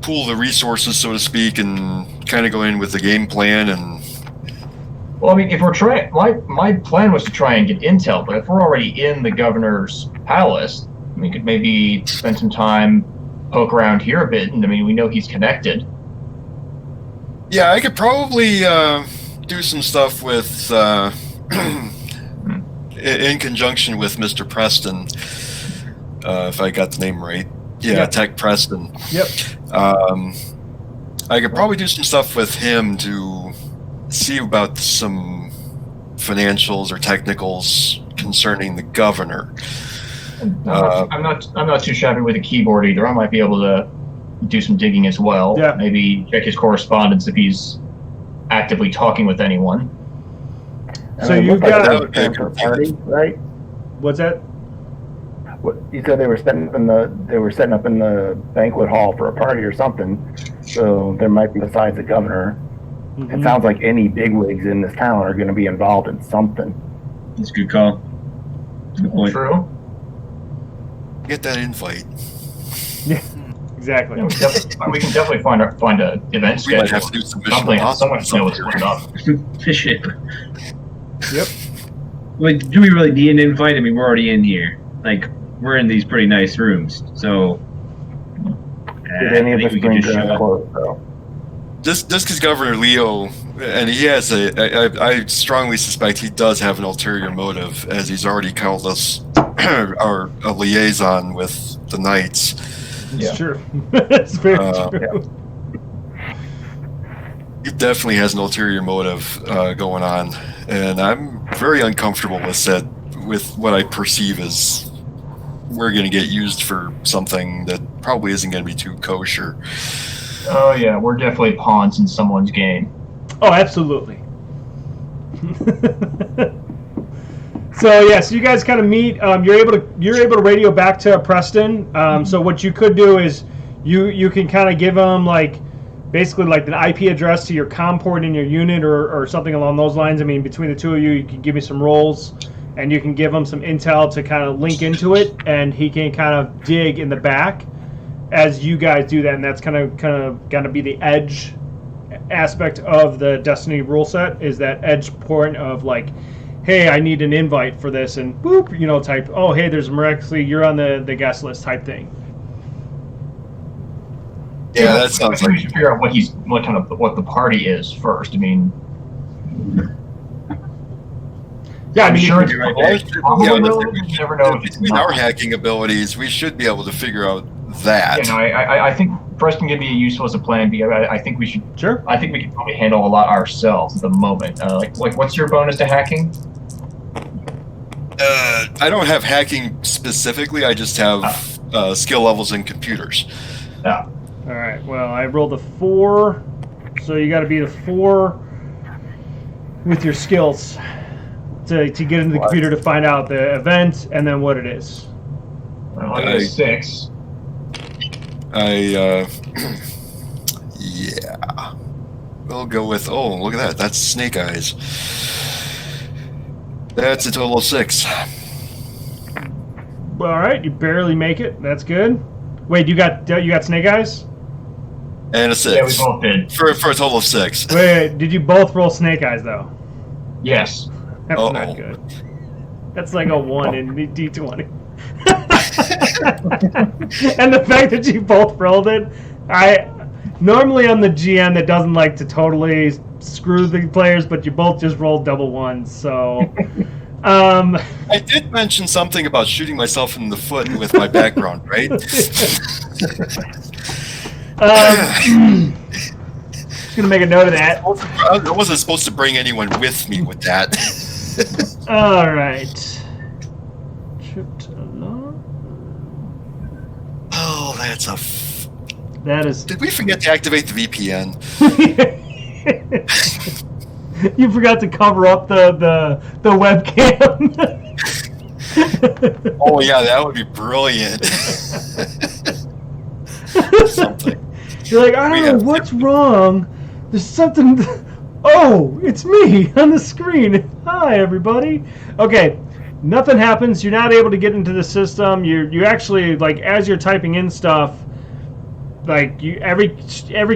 pool the resources, so to speak, and kind of go in with the game plan. And Well, I mean, if we're trying, my plan was to try and get intel, but if we're already in the governor's palace, we could maybe spend some time, poke around here a bit, and I mean, we know he's connected. yeah, I could probably do some stuff with in conjunction with Mr. Preston, if I got the name right. Yeah, Yep. Tech Preston. Yep. I could probably do some stuff with him to see about some financials or technicals concerning the governor. I'm not too shabby with a keyboard either. I might be able to do some digging as well. Yeah. Maybe check his correspondence if he's actively talking with anyone. So it you looked like got- they That were would be a for a good party, right? What's that? What you said they were setting up in the banquet hall for a party or something. So there might be, besides the governor, it sounds like any bigwigs in this town are going to be involved in something. That's a good call. Good point. True. Get that invite. Yeah, exactly. Yeah, we can definitely find a event We might schedule. have to do some Mission Someone Impossible knows stuff what's here. up. Shit. Yep. Like, do we really need an invite? I mean, we're already in here. Like, we're in these pretty nice rooms, so. Did any I of think us we can bring just show dress up. clothes though? Just because Governor Leo, and he has I strongly suspect he does have an ulterior motive, as he's already called us a liaison with the Knights. It's Yeah. true. It's very Uh, true. He definitely has an ulterior motive going on, and I'm very uncomfortable with what I perceive as we're going to get used for something that probably isn't going to be too kosher. Oh yeah, we're definitely pawns in someone's game. Oh, absolutely. So you guys kind of meet. You're able to radio back to Preston. So what you could do is you can kind of give him basically an IP address to your COM port in your unit or something along those lines. I mean, between the two of you, you can give me some rolls, and you can give him some intel to kind of link into it, and he can kind of dig in the back as you guys do that, and that's kind of going to be the edge aspect of the Destiny rule set, is that edge point of hey, I need an invite for this, and boop, type, oh, hey, there's miraculously, you're on the guest list type thing. Yeah, that I sounds think we like should figure out what the party is first. I mean, Yeah, I I'm mean, sure it's you're right probably there. relevant. You never know if it's between our not. hacking abilities, we should be able to figure out that. You know, I think Preston can be useful as a plan B. I think we should. sure. I think we can probably handle a lot ourselves at the moment. What's your bonus to hacking? I don't have hacking specifically. I just have skill levels in computers. Yeah. All right, well, I rolled a 4, so you got to beat a 4 with your skills. to get into the computer to find out the event and then what it is. Well, I got a 6. Yeah. We'll go with, oh, look at that. That's Snake Eyes. That's a total of 6. All right, you barely make it. That's good. Wait, you got Snake Eyes? And a 6. Yeah, we both did. For a total of 6. Wait, did you both roll Snake Eyes, though? Yes. That's Uh-oh. not good. That's like a 1 in the D20. And the fact that you both rolled it, normally I'm the GM that doesn't like to totally screw the players, but you both just rolled double ones, so... I did mention something about shooting myself in the foot with my background, right? Just gonna make a note of that. I wasn't supposed to bring anyone with me with that. All right. Tripped along. Oh, that's That is. Did we forget to activate the VPN? You forgot to cover up the webcam. Oh yeah, that would be brilliant. Something. You're like, I don't know what's wrong. There's something. Oh, it's me on the screen. Hi, everybody. Okay, nothing happens. You're not able to get into the system. You actually, like, as you're typing in stuff, like every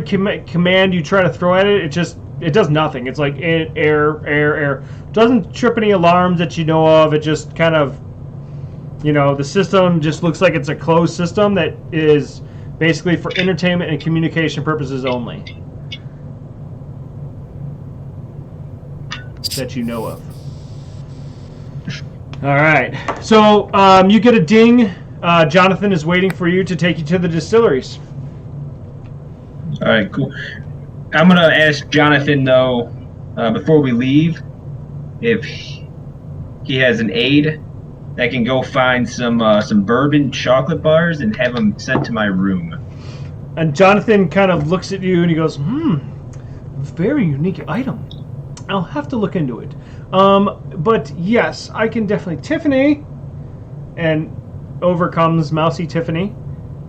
command you try to throw at it, it does nothing. It's like error. Doesn't trip any alarms that you know of. It just kind of, the system just looks like it's a closed system that is basically for entertainment and communication purposes only. That you know of. All right. So you get a ding. Jonathan is waiting for you to take you to the distilleries. All right, cool. I'm gonna ask Jonathan though, before we leave, if he has an aide that can go find some bourbon chocolate bars and have them sent to my room. And Jonathan kind of looks at you and he goes, very unique item. I'll have to look into it. But yes, I can definitely. Tiffany, and over comes Mousy Tiffany,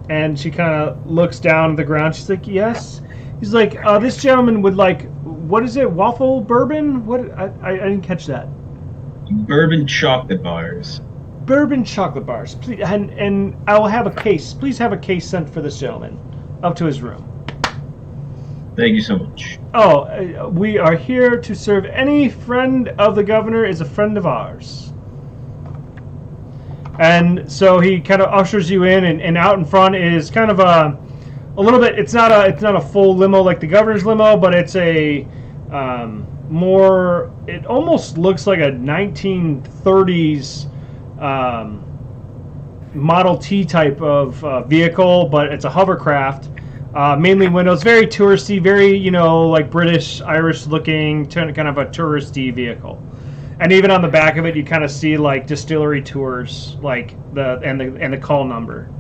and she kind of looks down at the ground. She's like, yes. He's like, this gentleman would like, what is it, waffle bourbon? What? I didn't catch that. Bourbon chocolate bars. Bourbon chocolate bars, please, and I will have a case. Please have a case sent for this gentleman up to his room. Thank you so much. Oh, we are here to serve. Any friend of the governor is a friend of ours. And so he kind of ushers you in, and out in front is kind of a little bit. It's not a full limo like the governor's limo, but it's a more. It almost looks like a 1930s Model T type of vehicle, but it's a hovercraft. Mainly windows, very touristy, very, like British, Irish looking, kind of a touristy vehicle. And even on the back of it, you kind of see like distillery tours, like the call number.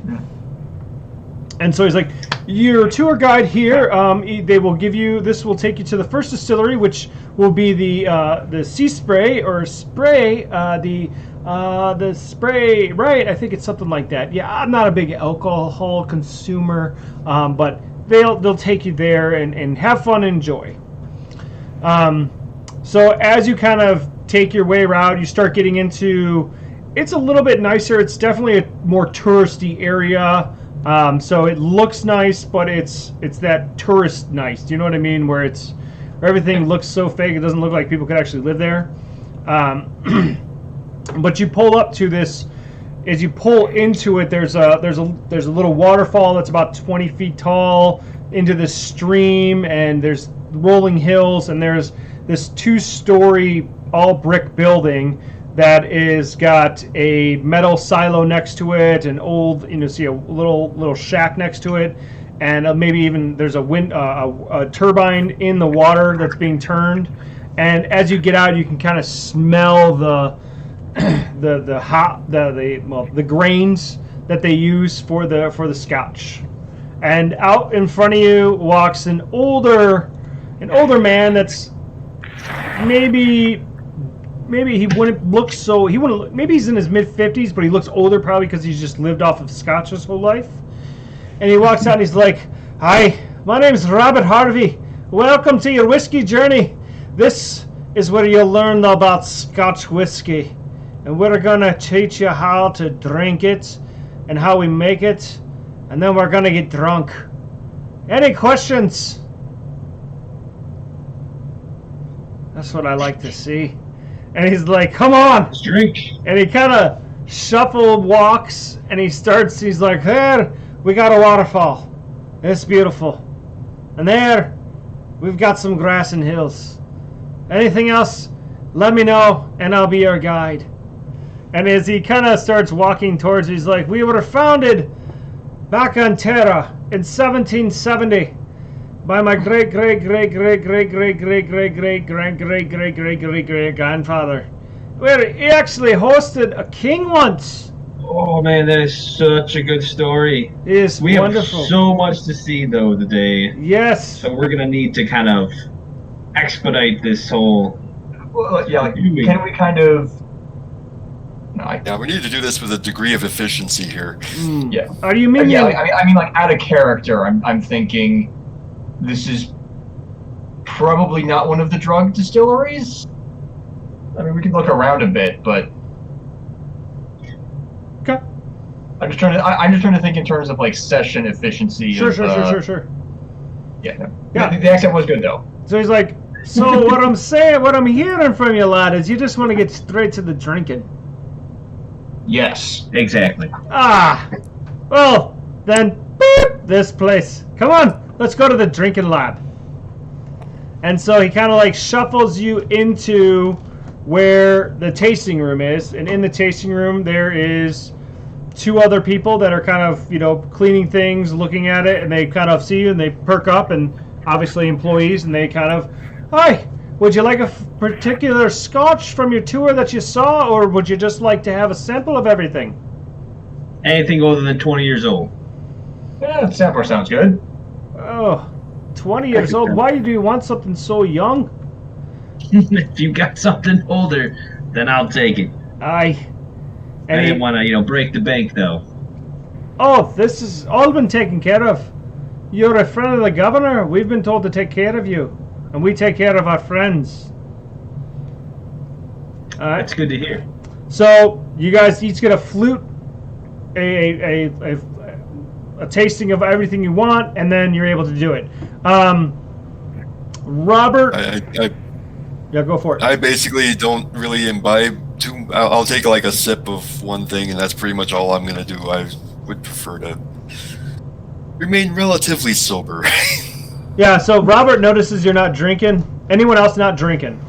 Yeah. And so he's like, your tour guide here, they will give you, this will take you to the first distillery, which will be the sea spray or spray, the spray, right? I think it's something like that. Yeah, I'm not a big alcohol consumer, but they'll take you there and have fun and enjoy. So as you kind of take your way around, you start getting into. It's a little bit nicer. It's definitely a more touristy area. So it looks nice, but it's that tourist nice. Do you know what I mean? Where everything looks so fake, it doesn't look like people could actually live there. But you pull up to this. As you pull into it, there's a little waterfall that's about 20 feet tall into this stream, and there's rolling hills, and there's this 2-story all brick building that is got a metal silo next to it, an old, see a little shack next to it, and maybe even there's a turbine in the water that's being turned. And as you get out, you can kind of smell the grains that they use for the scotch. And out in front of you walks an older man that's maybe maybe he wouldn't look so. He wouldn't. Maybe he's in his mid-50s, but he looks older probably because he's just lived off of scotch his whole life. And he walks out and he's like, "Hi, my name's Robert Harvey. Welcome to your whiskey journey. This is where you'll learn about Scotch whiskey, and we're gonna teach you how to drink it and how we make it, and then we're gonna get drunk. Any questions?" That's what I like to see. And he's like, "Come on!" Let's drink. And he kind of shuffle walks, and he's like, "Here, we got a waterfall. It's beautiful. And there, we've got some grass and hills. Anything else, let me know, and I'll be your guide." And as he kind of starts walking towards, he's like, "We were founded back on Terra in 1770 by my great grandfather, where he actually hosted a king once." Oh man, that is such a good story. It's We wonderful. have so much to see though today, Yes. so we're gonna need to kind of expedite this whole. Well, yeah, like, can we kind of? No, Yeah, we need to do this with a degree of efficiency here. yeah. Are you meaning? Yeah, I mean, like out of character. I'm thinking this is probably not one of the drug distilleries. I mean, we can look around a bit, but Okay. I'm just trying to think in terms of like session efficiency. Sure. Yeah, no. Yeah. The accent was good though. So he's like, "So what I'm hearing from you, lad, is you just want to get straight to the drinking." Yes. Exactly. Ah, well, then, boop, this place. Come on, let's go to the drinking lab. And so he kind of like shuffles you into where the tasting room is. And in the tasting room, there is two other people that are kind of, cleaning things, looking at it, and they kind of see you and they perk up, and obviously employees, and they kind of, "Hi, would you like a particular scotch from your tour that you saw, or would you just like to have a sample of everything?" Anything older than 20 years old. Yeah, sampler sounds good. Oh, 20 years old. Why do you want something so young? If you got something older, then I'll take it. Aye. I didn't want to, break the bank though. "Oh, this has all been taken care of. You're a friend of the governor. We've been told to take care of you, and we take care of our friends." All right. That's good to hear. So you guys each get a flute, a tasting of everything you want, and then you're able to do it. Robert, yeah, go for it. I basically don't really imbibe too. I'll take like a sip of one thing, and that's pretty much all I'm gonna do. I would prefer to remain relatively sober. Yeah, so Robert notices you're not drinking. Anyone else not drinking?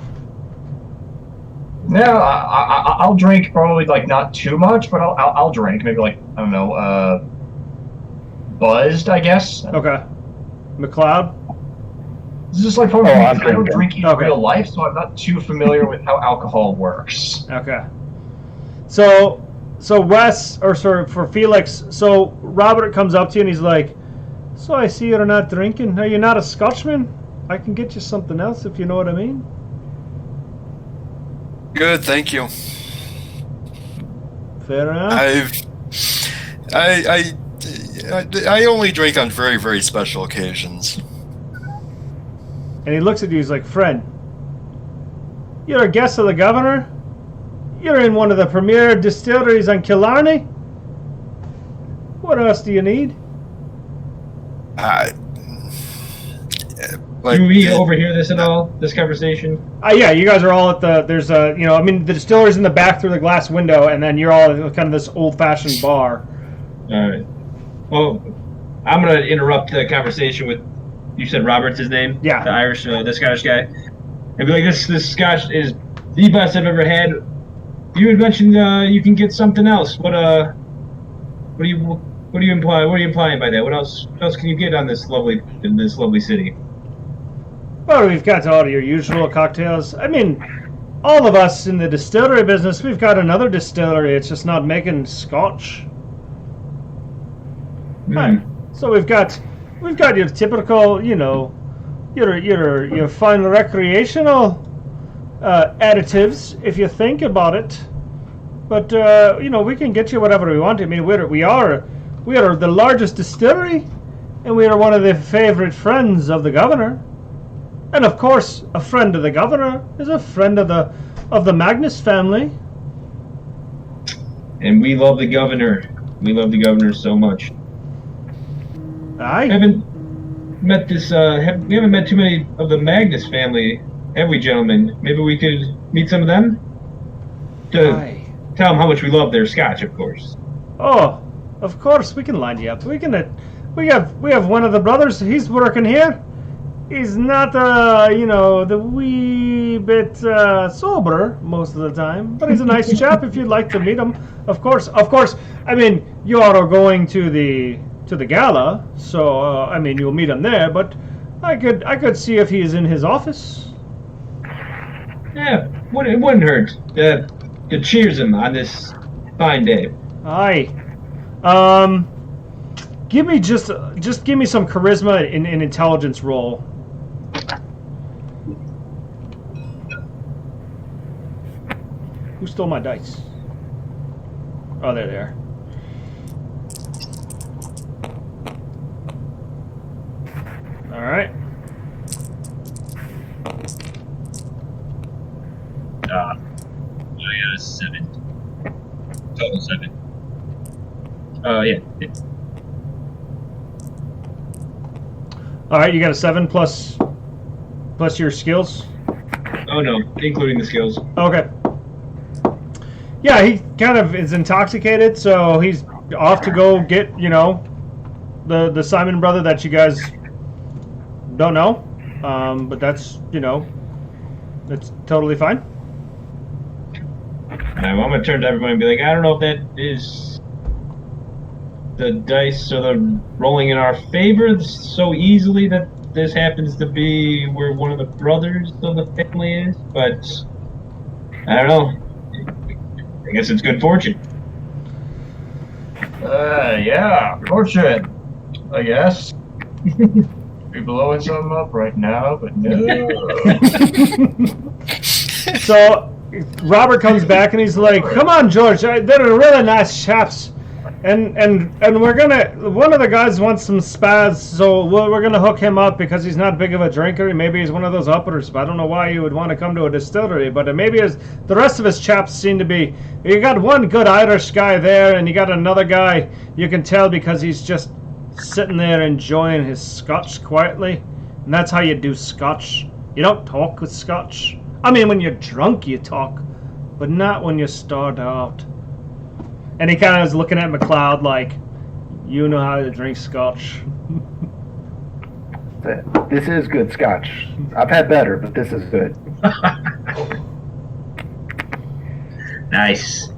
No, I'll drink probably like not too much, but I'll drink maybe like I don't know, buzzed I guess. Okay. McLeod? This is just like probably I'm I don't drink in Okay. real life, so I'm not too familiar with how alcohol works. Okay. So Wes, or sorry, for Felix, so Robert comes up to you and he's like, "So I see you're not drinking. Are you not a Scotchman? I can get you something else if you know what I mean." Good, thank you. Fair enough. I only drink on very, very special occasions. And he looks at you, he's like, "Friend, you're a guest of the governor? You're in one of the premier distilleries on Killarney? What else do you need?" Do we overhear this at all? This conversation? Yeah, you guys are all at there's the distillery's in the back through the glass window, and then you're all at kind of this old-fashioned bar. All right. Well, I'm gonna interrupt the conversation with. You said Robert's his name? Yeah. The Scottish guy. And be like, this Scotch is the best I've ever had. You had mentioned you can get something else. What do you imply? What are you implying by that? What else can you get in this lovely city? Well, we've got all your usual cocktails. I mean, all of us in the distillery business, we've got another distillery. It's just not making Scotch. Right. So we've got your typical, your fun recreational additives if you think about it. But we can get you whatever we want. I mean, we are the largest distillery, and we are one of the favorite friends of the governor. And of course, a friend of the governor is a friend of the Magnus family. And we love the governor. We love the governor so much. Aye. We haven't met we haven't met too many of the Magnus family, have we, gentlemen? Maybe we could meet some of them? Aye. Tell them how much we love their scotch, of course. Oh, of course, we can line you up. We have one of the brothers. He's working here. He's not, the wee bit sober most of the time, but he's a nice chap if you'd like to meet him. Of course. I mean, you all are going to the gala, so you'll meet him there. But I could see if he is in his office. Yeah, it wouldn't hurt. To cheers him on this fine day. Aye. Give me just give me some charisma in an intelligence roll. Who stole my dice? Oh, there they are. All right. I got a 7. Total 7. Yeah. All right, you got a 7 plus your skills. Oh no, including the skills. Okay. Yeah, he kind of is intoxicated, so he's off to go get, the Simon brother that you guys don't know. But that's, that's totally fine. I'm going to turn to everybody and be like, I don't know if that is the dice, so they're rolling in our favor so easily that this happens to be where one of the brothers of the family is, but I don't know. I guess it's good fortune. Yeah, fortune, I guess. Be blowing something up right now, but no. So Robert comes back and he's like, "Come on, George, they're really nice chaps, and we're gonna. One of the guys wants some spaz, so we're gonna hook him up because he's not big of a drinker. Maybe he's one of those uppers. But I don't know why you would want to come to a distillery. But maybe the rest of his chaps seem to be. You got one good Irish guy there, and you got another guy. You can tell because he's just sitting there enjoying his scotch quietly, and that's how you do scotch. You don't talk with scotch. I mean, when you're drunk, you talk, but not when you start out." And he kind of is looking at McLeod like, "You know how to drink scotch." This is good scotch. I've had better, but this is good. Nice.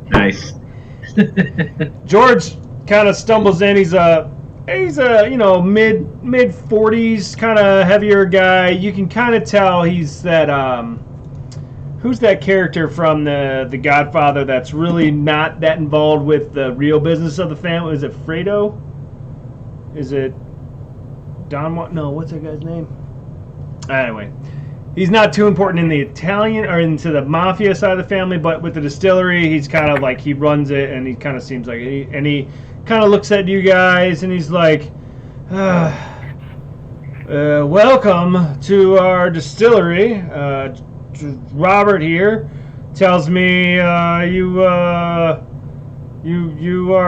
George kind of stumbles in. He's a mid 40s kind of heavier guy. You can kind of tell he's that who's that character from the Godfather that's really not that involved with the real business of the family? Is it Fredo? Is it Don? No, what's that guy's name? Anyway, he's not too important in the Italian or into the mafia side of the family, but with the distillery, he's kind of like he runs it, and he kind of seems like he kind of looks at you guys, and he's like, "Welcome to our distillery. Robert here tells me you are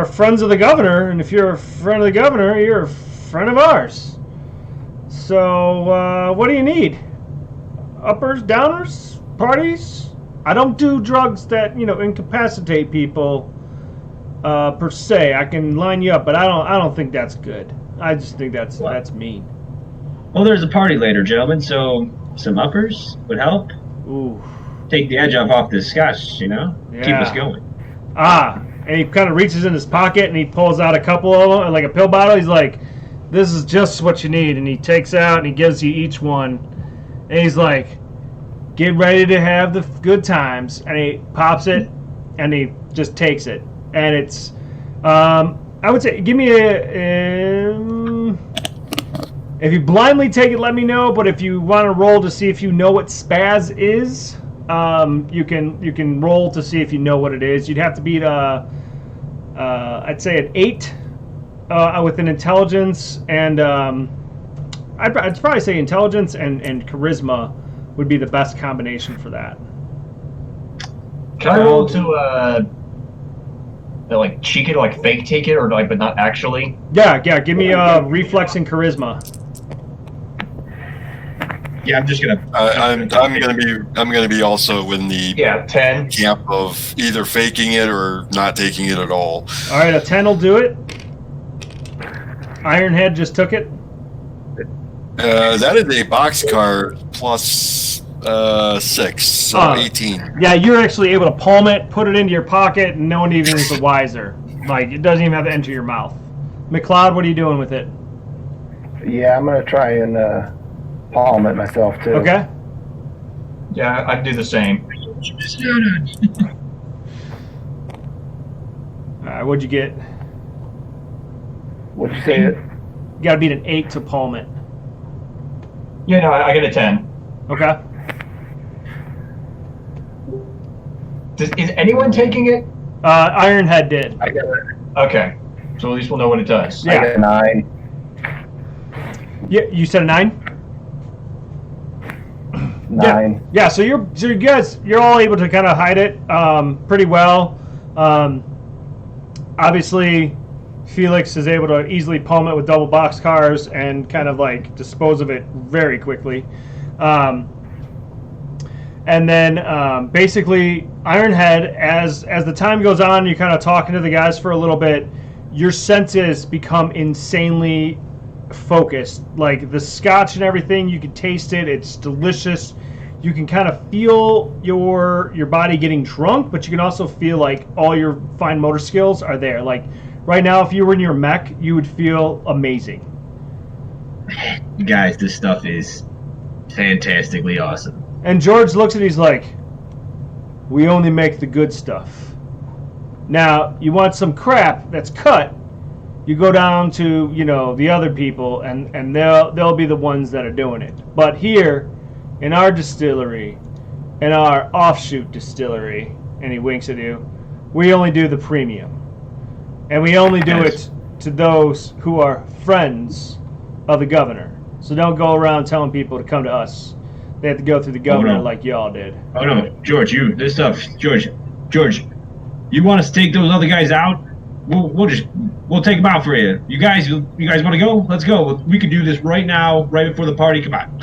friends of the governor, and if you're a friend of the governor, you're a friend of ours. So what do you need? Uppers, downers, parties? I don't do drugs that incapacitate people per se. I can line you up, but I don't think that's good. I just think that's mean." Well, there's a party later, gentlemen, so some uppers would help. Ooh. Take the edge off this scotch, Keep us going. And he kind of reaches in his pocket and he pulls out a couple of them, like a pill bottle. He's like, "This is just what you need." And he takes out and he gives you each one. And he's like, "Get ready to have the good times." And he pops it and he just takes it. And it's, I would say, give me if you blindly take it, let me know. But if you want to roll to see if you know what spaz is, You can roll to see if you know what it is. You'd have to beat I'd say an 8 with an intelligence, and I'd probably say intelligence and charisma would be the best combination for that. Can I roll to like cheek it, like fake take it, or like but not actually? Yeah. Give me reflex and charisma. Yeah, I'm just gonna. I'm gonna be also in the 10 camp of either faking it or not taking it at all. All right, a 10 will do it. Ironhead just took it. That is a boxcar plus 6, so 18. Yeah, you're actually able to palm it, put it into your pocket, and no one even is the wiser. Like, it doesn't even have to enter your mouth. McLeod, what are you doing with it? Yeah, I'm gonna try and palm it myself too. Okay. Yeah, I'd do the same. All right, what'd you get? What'd you say? You gotta beat an 8 to palm it. Yeah, no, I get a 10. Okay. Is anyone taking it? Ironhead did. I got it. Okay, so at least we'll know what it does. Yeah. I got a 9. Yeah, you said a 9? 9. Yeah, so you guys, you're all able to kind of hide it pretty well. Obviously, Felix is able to easily palm it with double boxcars and kind of like dispose of it very quickly. And then basically, Ironhead, as the time goes on, you're kind of talking to the guys for a little bit, your senses become insanely focused. Like the scotch and everything, you can taste it. It's delicious. You can kind of feel your body getting drunk, but you can also feel like all your fine motor skills are there. Like right now, if you were in your mech, you would feel amazing. Guys, this stuff is fantastically awesome. And George looks at it, he's like, we only make the good stuff. Now, you want some crap that's cut, you go down to, the other people, and they'll be the ones that are doing it. But here, in our distillery, in our offshoot distillery, and he winks at you, we only do the premium. And we only do it to those who are friends of the governor. So don't go around telling people to come to us. They have to go through the governor like y'all did. Oh no, George, you want us to take those other guys out? We'll take them out for you. You guys want to go? Let's go. We can do this right now, right before the party. Come on.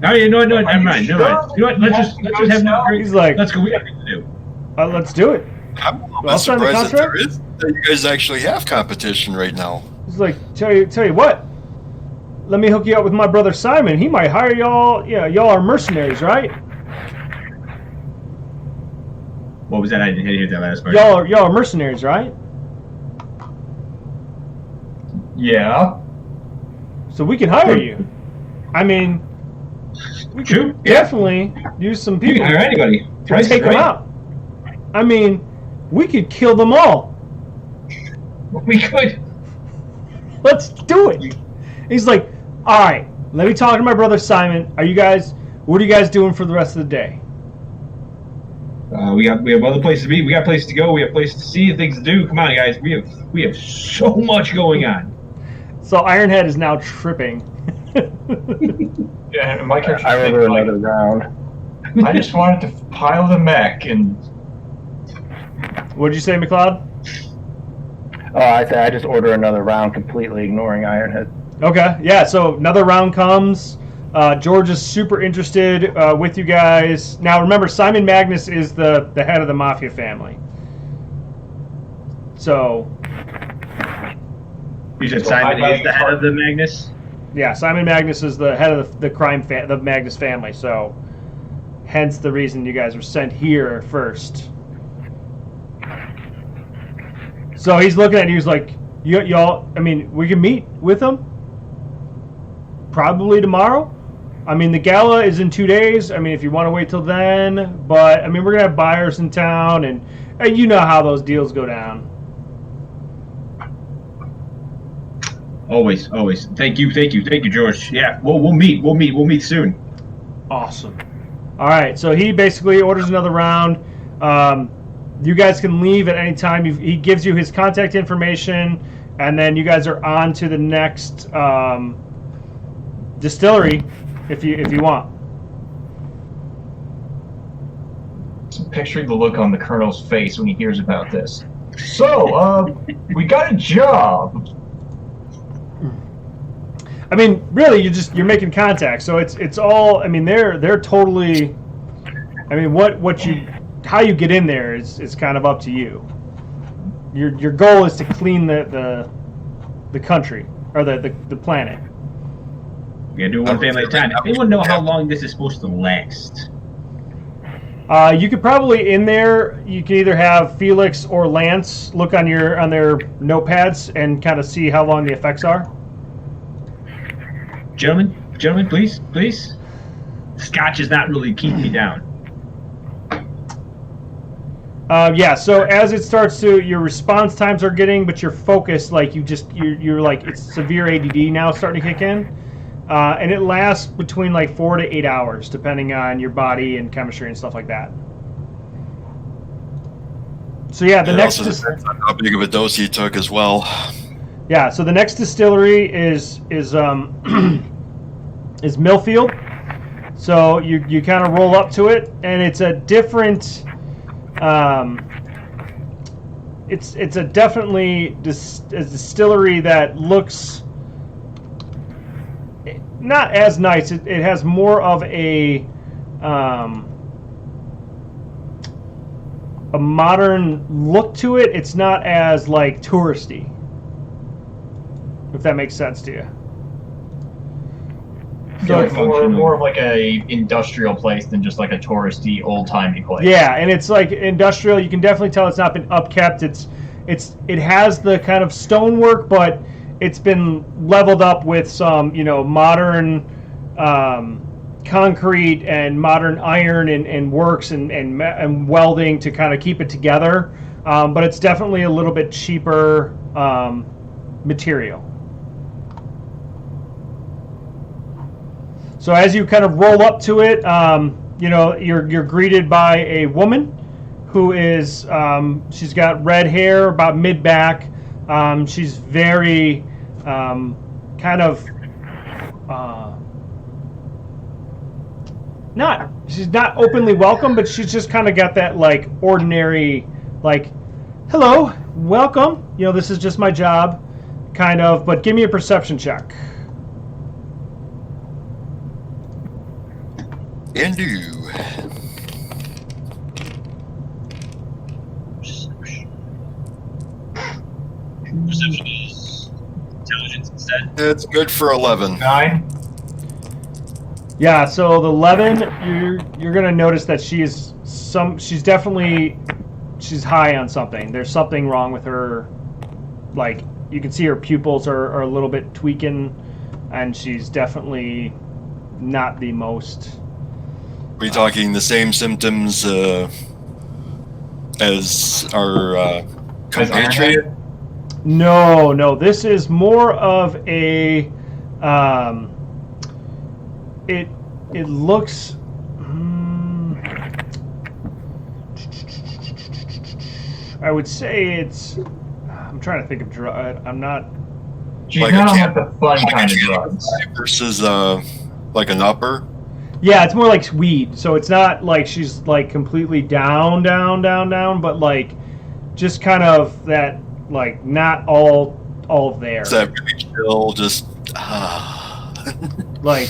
No, never mind. You know what? Let's just have no. He's like, let's go. We got things to do. Let's do it. I'm almost surprised that you guys actually have competition right now. He's like, tell you what. Let me hook you up with my brother Simon. He might hire y'all. Yeah, y'all are mercenaries, right? What was that? I didn't hear that last part. Y'all are mercenaries, right? Yeah. So we can hire you. I mean, we can definitely use some people You can hire anybody. to take them out. I mean, we could kill them all. We could. Let's do it. He's like, all right, let me talk to my brother Simon. What are you guys doing for the rest of the day? We have other places to be. We got places to go. We have places to see, things to do. Come on, guys. We have so much going on. So Ironhead is now tripping. Yeah, my character. I remember another round. I just wanted to pile the mech and. What'd you say, McLeod? Oh, I said I just order another round, completely ignoring Ironhead. Okay, yeah. So another round comes. George is super interested with you guys. Now remember, Simon Magnus is the head of the mafia family. So. You said Simon is the head of the Magnus? Yeah, Simon Magnus is the head of the Magnus family. So, hence the reason you guys were sent here first. So he's looking at you. He's like, y'all. I mean, we can meet with him. Probably tomorrow. I mean, the gala is in 2 days. I mean, if you want to wait till then. But I mean, we're gonna have buyers in town, and you know how those deals go down. Always. Thank you, George. Yeah, we'll meet soon. Awesome. All right, so he basically orders another round. You guys can leave at any time. He gives you his contact information, and then you guys are on to the next distillery if you want. So picturing the look on the Colonel's face when he hears about this. So, we got a job. I mean, really, you're making contact. So it's all. I mean, they're totally. I mean, how you get in there is kind of up to you. Your goal is to clean the country or the planet. We gotta do one family at a time. Anyone know how long this is supposed to last? You could probably in there. You can either have Felix or Lance look on their notepads and kind of see how long the effects are. Gentlemen, please. Scotch is not really keeping me down. Yeah. So as it starts to, your response times are getting, but your focus, like you're like it's severe ADD now starting to kick in. And it lasts between like 4 to 8 hours, depending on your body and chemistry and stuff like that. So yeah, the next depends on how big of a dose he took as well. Yeah, so the next distillery is Millfield. So you kind of roll up to it, and it's a different. It's a definitely a distillery that looks. Not as nice. It has more of a modern look to it. It's not as like touristy, if that makes sense to you. So it's more of like a industrial place than just like a touristy old-timey place. Yeah, and it's like industrial. You can definitely tell it's not been upkept. It has the kind of stonework, but it's been leveled up with some, modern concrete and modern iron and works and welding to kind of keep it together. But it's definitely a little bit cheaper material. So as you kind of roll up to it, you're greeted by a woman who is she's got red hair about mid-back. She's very kind of she's not openly welcome, but she's just kind of got that like ordinary like, hello, welcome. This is just my job, kind of. But give me a perception check. And do. Perception is intelligence instead. It's good for 11. 9. Yeah, so the 11, you're gonna notice that she's high on something. There's something wrong with her. Like, you can see her pupils are a little bit tweaking, and she's definitely not the most. Are we talking the same symptoms as our compatriot? No. This is more of a. It looks. I would say it's. I'm trying to think of drug. I'm not. She's like not on like the fun kind of drugs. Versus like an upper. Yeah, it's more like weed. So it's not like she's like completely down, but like just kind of that, like not all there. Is that really chill? Just like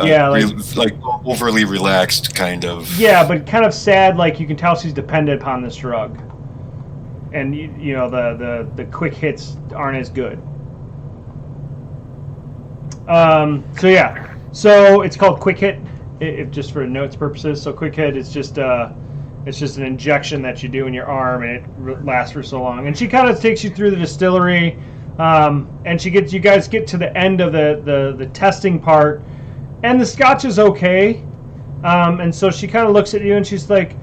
yeah, like overly relaxed kind of. Yeah, but kind of sad. Like you can tell she's dependent upon this drug, and the quick hits aren't as good. So yeah. So it's called Quick Hit, just for notes purposes. So Quick Hit is just an injection that you do in your arm, and it lasts for so long. And she kind of takes you through the distillery, and you guys get to the end of the testing part, and the scotch is okay. And so she kind of looks at you, and she's like,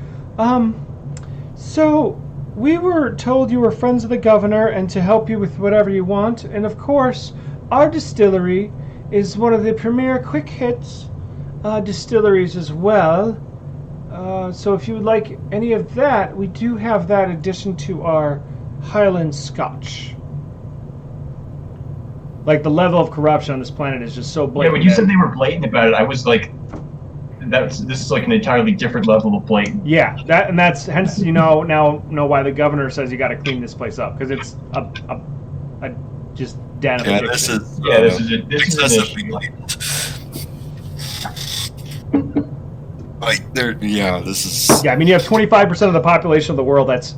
so We were told you were friends of the governor and to help you with whatever you want. And of course, our distillery is one of the premier quick hits distilleries as well. So if you would like any of that, we do have that in addition to our Highland Scotch. Like, the level of corruption on this planet is just so blatant. Yeah, when you said they were blatant about it, I was like, this is like an entirely different level of blatant. Yeah, that's hence now know why the governor says you got to clean this place up, because it's a just den of addiction. This is excessively blatant. Like this is. Yeah, I mean, you have 25% of the population of the world that's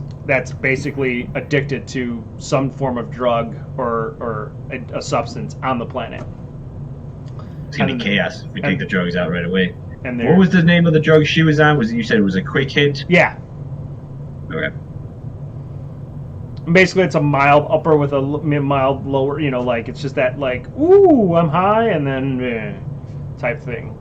basically addicted to some form of drug or a substance on the planet. It's gonna be chaos if we take the drugs out right away. And what was the name of the drug she was on? You said it was a quick hit? Yeah. Okay. Basically, it's a mild upper with a mild lower. Like, it's just that, like, ooh, I'm high, and then type thing.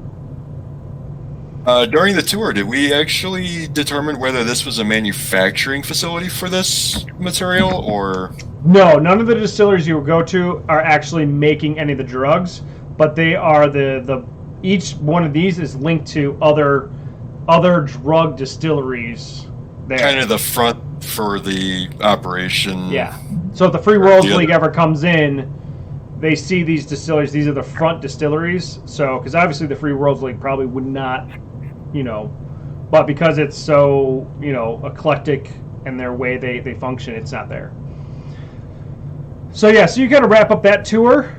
During the tour, did we actually determine whether this was a manufacturing facility for this material, or? No, none of the distilleries you go to are actually making any of the drugs, but they are the each one of these is linked to other drug distilleries there. Kind of the front for the operation. Yeah. So if the FreeWorlds League ever comes in, they see these distilleries. These are the front distilleries. So, because obviously the FreeWorlds League probably would not, but because it's so, eclectic in their way they function, it's not there. So yeah, so you got to wrap up that tour.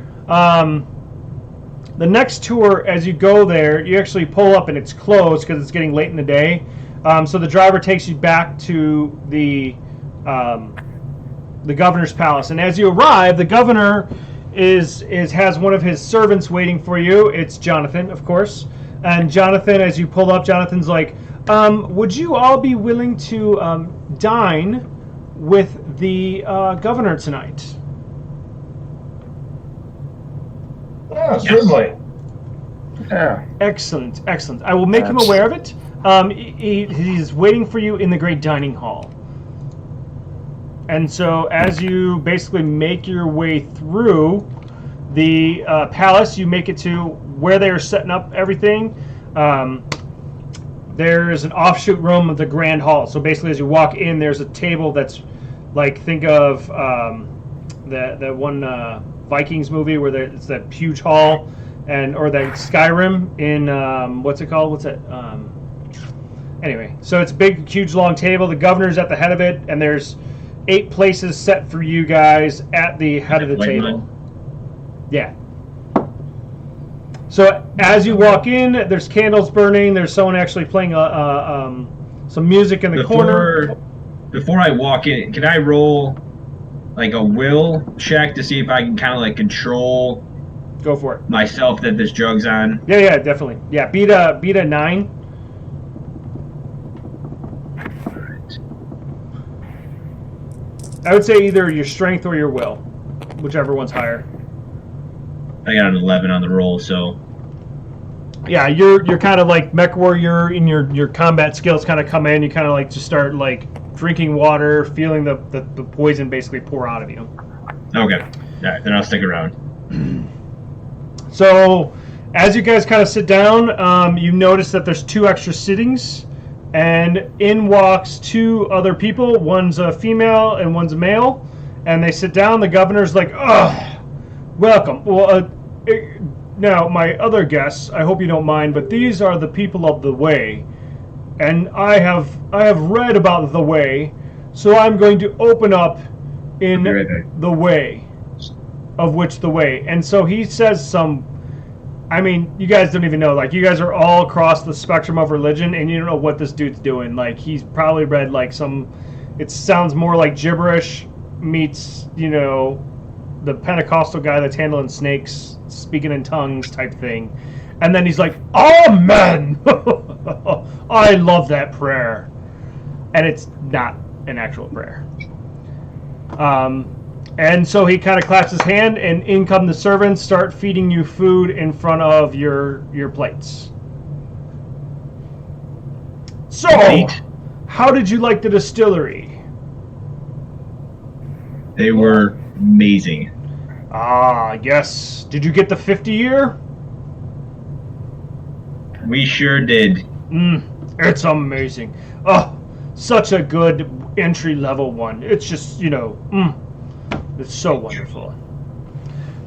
The next tour, as you go there, you actually pull up and it's closed because it's getting late in the day. So the driver takes you back to the governor's palace, and as you arrive, the governor has one of his servants waiting for you. It's Jonathan, of course. And Jonathan, as you pull up, Jonathan's like, would you all be willing to dine with the governor tonight? Yeah, certainly. Yeah. Excellent. I will make him aware of it. He's waiting for you in the great dining hall. And so as you basically make your way through the palace, you make it to where they are setting up everything. There's an offshoot room of the grand hall. So basically as you walk in, there's a table that's like, think of that one Vikings movie where it's that huge hall, or that Skyrim in what's it called? What's it? Anyway, so it's a big, huge, long table. The governor's at the head of it, and there's 8 places set for you guys at the head of the table. Yeah. So as you walk in, there's candles burning. There's someone actually playing some music in the corner. Before I walk in, can I roll like a will check to see if I can kind of like control? Go for it. Myself that this drug's on. Yeah, definitely. Yeah, beat a 9. I would say either your strength or your will, whichever one's higher. I got an 11 on the roll, so. Yeah, you're kind of like mech warrior in your combat skills kind of come in. You kind of like just start like drinking water, feeling the poison basically pour out of you. Okay. All right, then I'll stick around. So, as you guys kind of sit down, you notice that there's 2 extra sittings, and in walks 2 other people. One's a female and one's a male, and they sit down. The governor's like, "Oh, welcome. Well, now my other guests, I hope you don't mind, but these are the people of the way, and I have read about the way, so I'm going to open up in the way." Of which the way. And so he says you guys don't even know, like, you guys are all across the spectrum of religion, and you don't know what this dude's doing. Like, he's probably read like it sounds more like gibberish meets, the Pentecostal guy that's handling snakes, speaking in tongues type thing. And then he's like, "Amen!" I love that prayer. And it's not an actual prayer. And so he kind of claps his hand, and in come the servants, start feeding you food in front of your plates. So, how did you like the distillery? They were amazing. Ah, yes. Did you get the 50-year? We sure did. It's amazing. Oh, such a good entry-level one. It's just, it's so wonderful.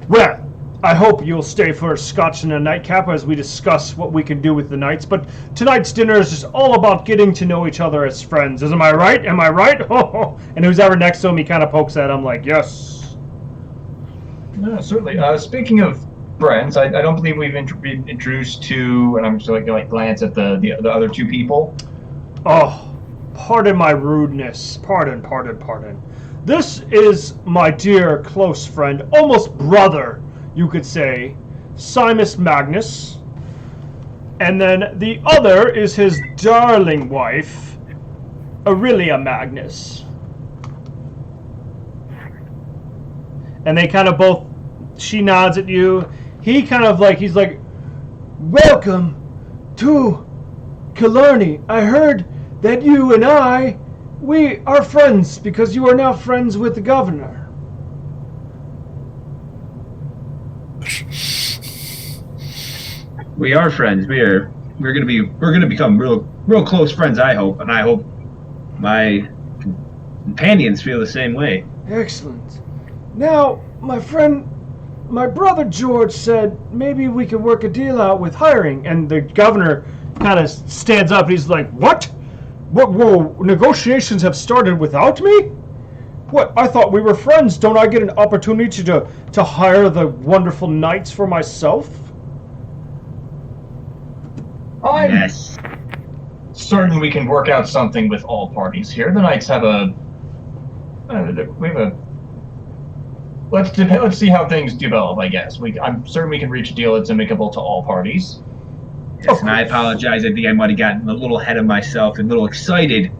Well, I hope you'll stay for a scotch and a nightcap as we discuss what we can do with the knights. But tonight's dinner is just all about getting to know each other as friends. Am I right? Am I right? And who's ever next to him, he kind of pokes at him like, yes. No, certainly. Speaking of friends, I don't believe we've been introduced to, and I'm just like glance at the other two people. Oh, pardon my rudeness. Pardon. This is my dear close friend, almost brother, you could say, Simus Magnus. And then the other is his darling wife, Aurelia Magnus. And they kind of both, she nods at you. He kind of like, he's like, welcome to Killarney. I heard that you and we are friends because you are now friends with the governor. We are friends. We're gonna become real close friends. I hope, and I hope my companions feel the same way. Excellent. Now, my brother George said maybe we could work a deal out with hiring, and the governor kind of stands up and he's like, what? Whoa, negotiations have started without me? What, I thought we were friends. Don't I get an opportunity to hire the wonderful knights for myself? I'm certain we can work out something with all parties here. The knights have let's see how things develop, I guess. I'm certain we can reach a deal that's amicable to all parties. Yes, and I apologize. I think I might have gotten a little ahead of myself and a little excited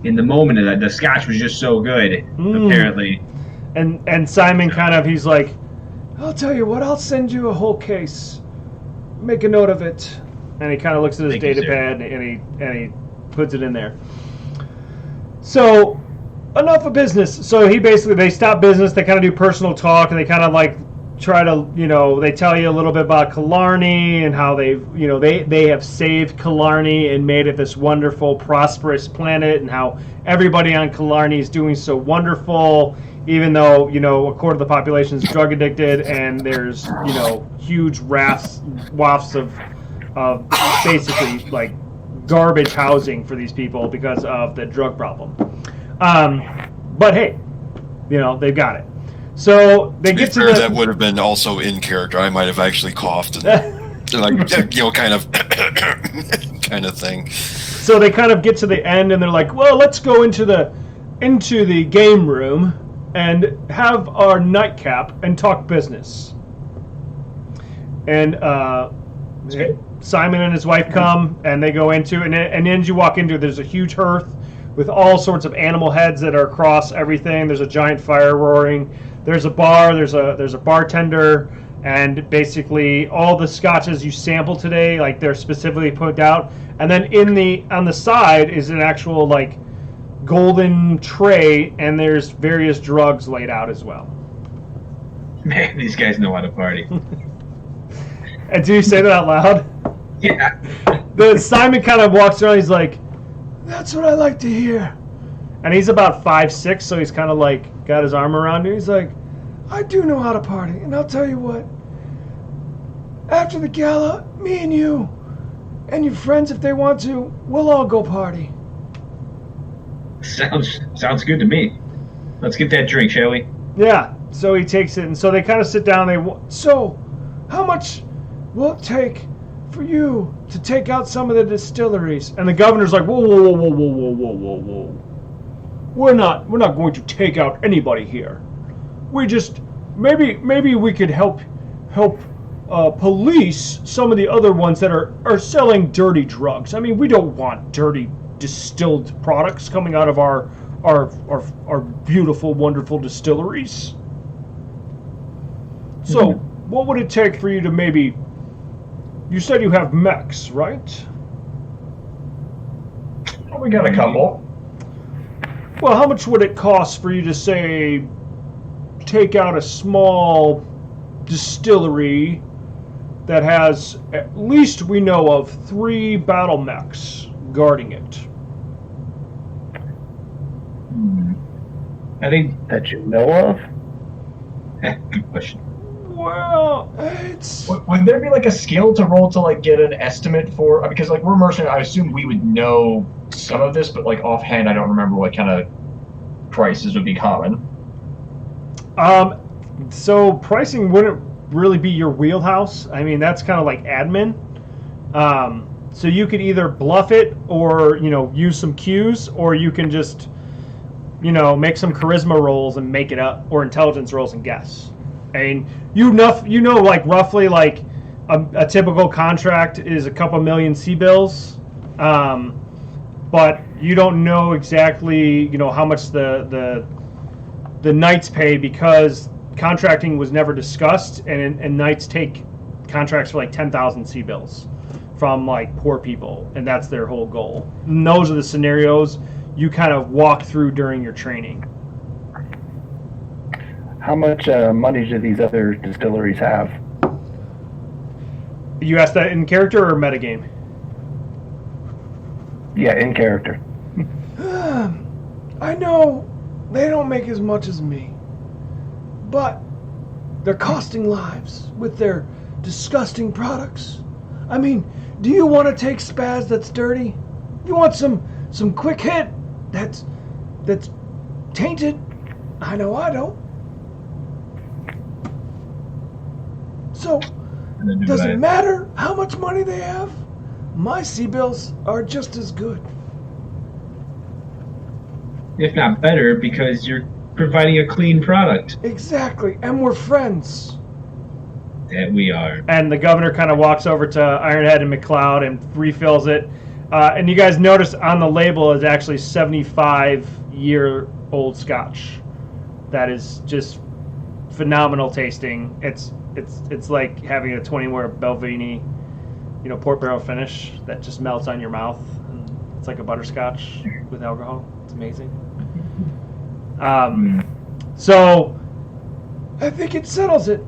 in the moment of that. The scotch was just so good, apparently. And Simon kind of, he's like, I'll tell you what, I'll send you a whole case. Make a note of it. And he kind of looks at his data pad and he puts it in there. So, enough of business. So they stop business, they kind of do personal talk, and they kind of like try to, they tell you a little bit about Killarney and how they have saved Killarney and made it this wonderful, prosperous planet, and how everybody on Killarney is doing so wonderful, even though, a quarter of the population is drug addicted, and there's, huge wafts of basically like garbage housing for these people because of the drug problem. But hey, they've got it. So they get to that would have been also in character. I might have actually coughed and like kind of thing. So they kind of get to the end and they're like, well, let's go into the game room and have our nightcap and talk business. And Simon and his wife come and they go into and as you walk into, there's a huge hearth with all sorts of animal heads that are across everything. There's a giant fire roaring. There's a bar. There's a bartender, and basically all the scotches you sample today, like they're specifically put out. And then on the side is an actual like golden tray, and there's various drugs laid out as well. Man, these guys know how to party. And do you say that out loud? Yeah. Simon kind of walks around. He's like, "That's what I like to hear." And he's about 5'6", so he's kind of like got his arm around you. He's like, I do know how to party, and I'll tell you what. After the gala, me and you, and your friends, if they want to, we'll all go party. Sounds good to me. Let's get that drink, shall we? Yeah. So he takes it, and so they kind of sit down. So, how much will it take for you to take out some of the distilleries? And the governor's like, whoa. We're not going to take out anybody here. We just maybe we could help police some of the other ones that are selling dirty drugs. I mean, we don't want dirty distilled products coming out of our beautiful, wonderful distilleries. So, what would it take for you to maybe? You said you have mechs, right? Well, we got a couple. Well, how much would it cost for you to say take out a small distillery that has, at least we know of, 3 battle mechs guarding it. I think That you know of? good question. Well, it's... Would there be like a skill to roll to like get an estimate for? Because like we're mercenary, I assume we would know some of this, but like offhand, I don't remember what kind of prices would be common. So pricing wouldn't really be your wheelhouse. I mean, that's kind of like admin. So you could either bluff it or, use some cues, or you can just, make some charisma rolls and make it up, or intelligence rolls and guess. I mean, like roughly like a typical contract is a couple million C-bills, but you don't know exactly, how much the knights pay, because contracting was never discussed, and knights take contracts for like 10,000 C-bills from like poor people, and that's their whole goal. And those are the scenarios you kind of walk through during your training. How much money do these other distilleries have? You asked that in character or metagame? Yeah, in character. I know they don't make as much as me, but they're costing lives with their disgusting products. I mean, do you want to take spaz that's dirty? You want some quick hit that's tainted? I know I don't. So, does it matter how much money they have? My C-bills are just as good. If not better, because you're providing a clean product. Exactly, and we're friends. That we are. And the governor kind of walks over to Ironhead and McLeod and refills it. And you guys notice on the label is actually 75-year-old scotch. That is just phenomenal tasting. It's like having a 20-year Belvini, port barrel finish that just melts on your mouth. And it's like a butterscotch with alcohol. It's amazing. So I think it settles it.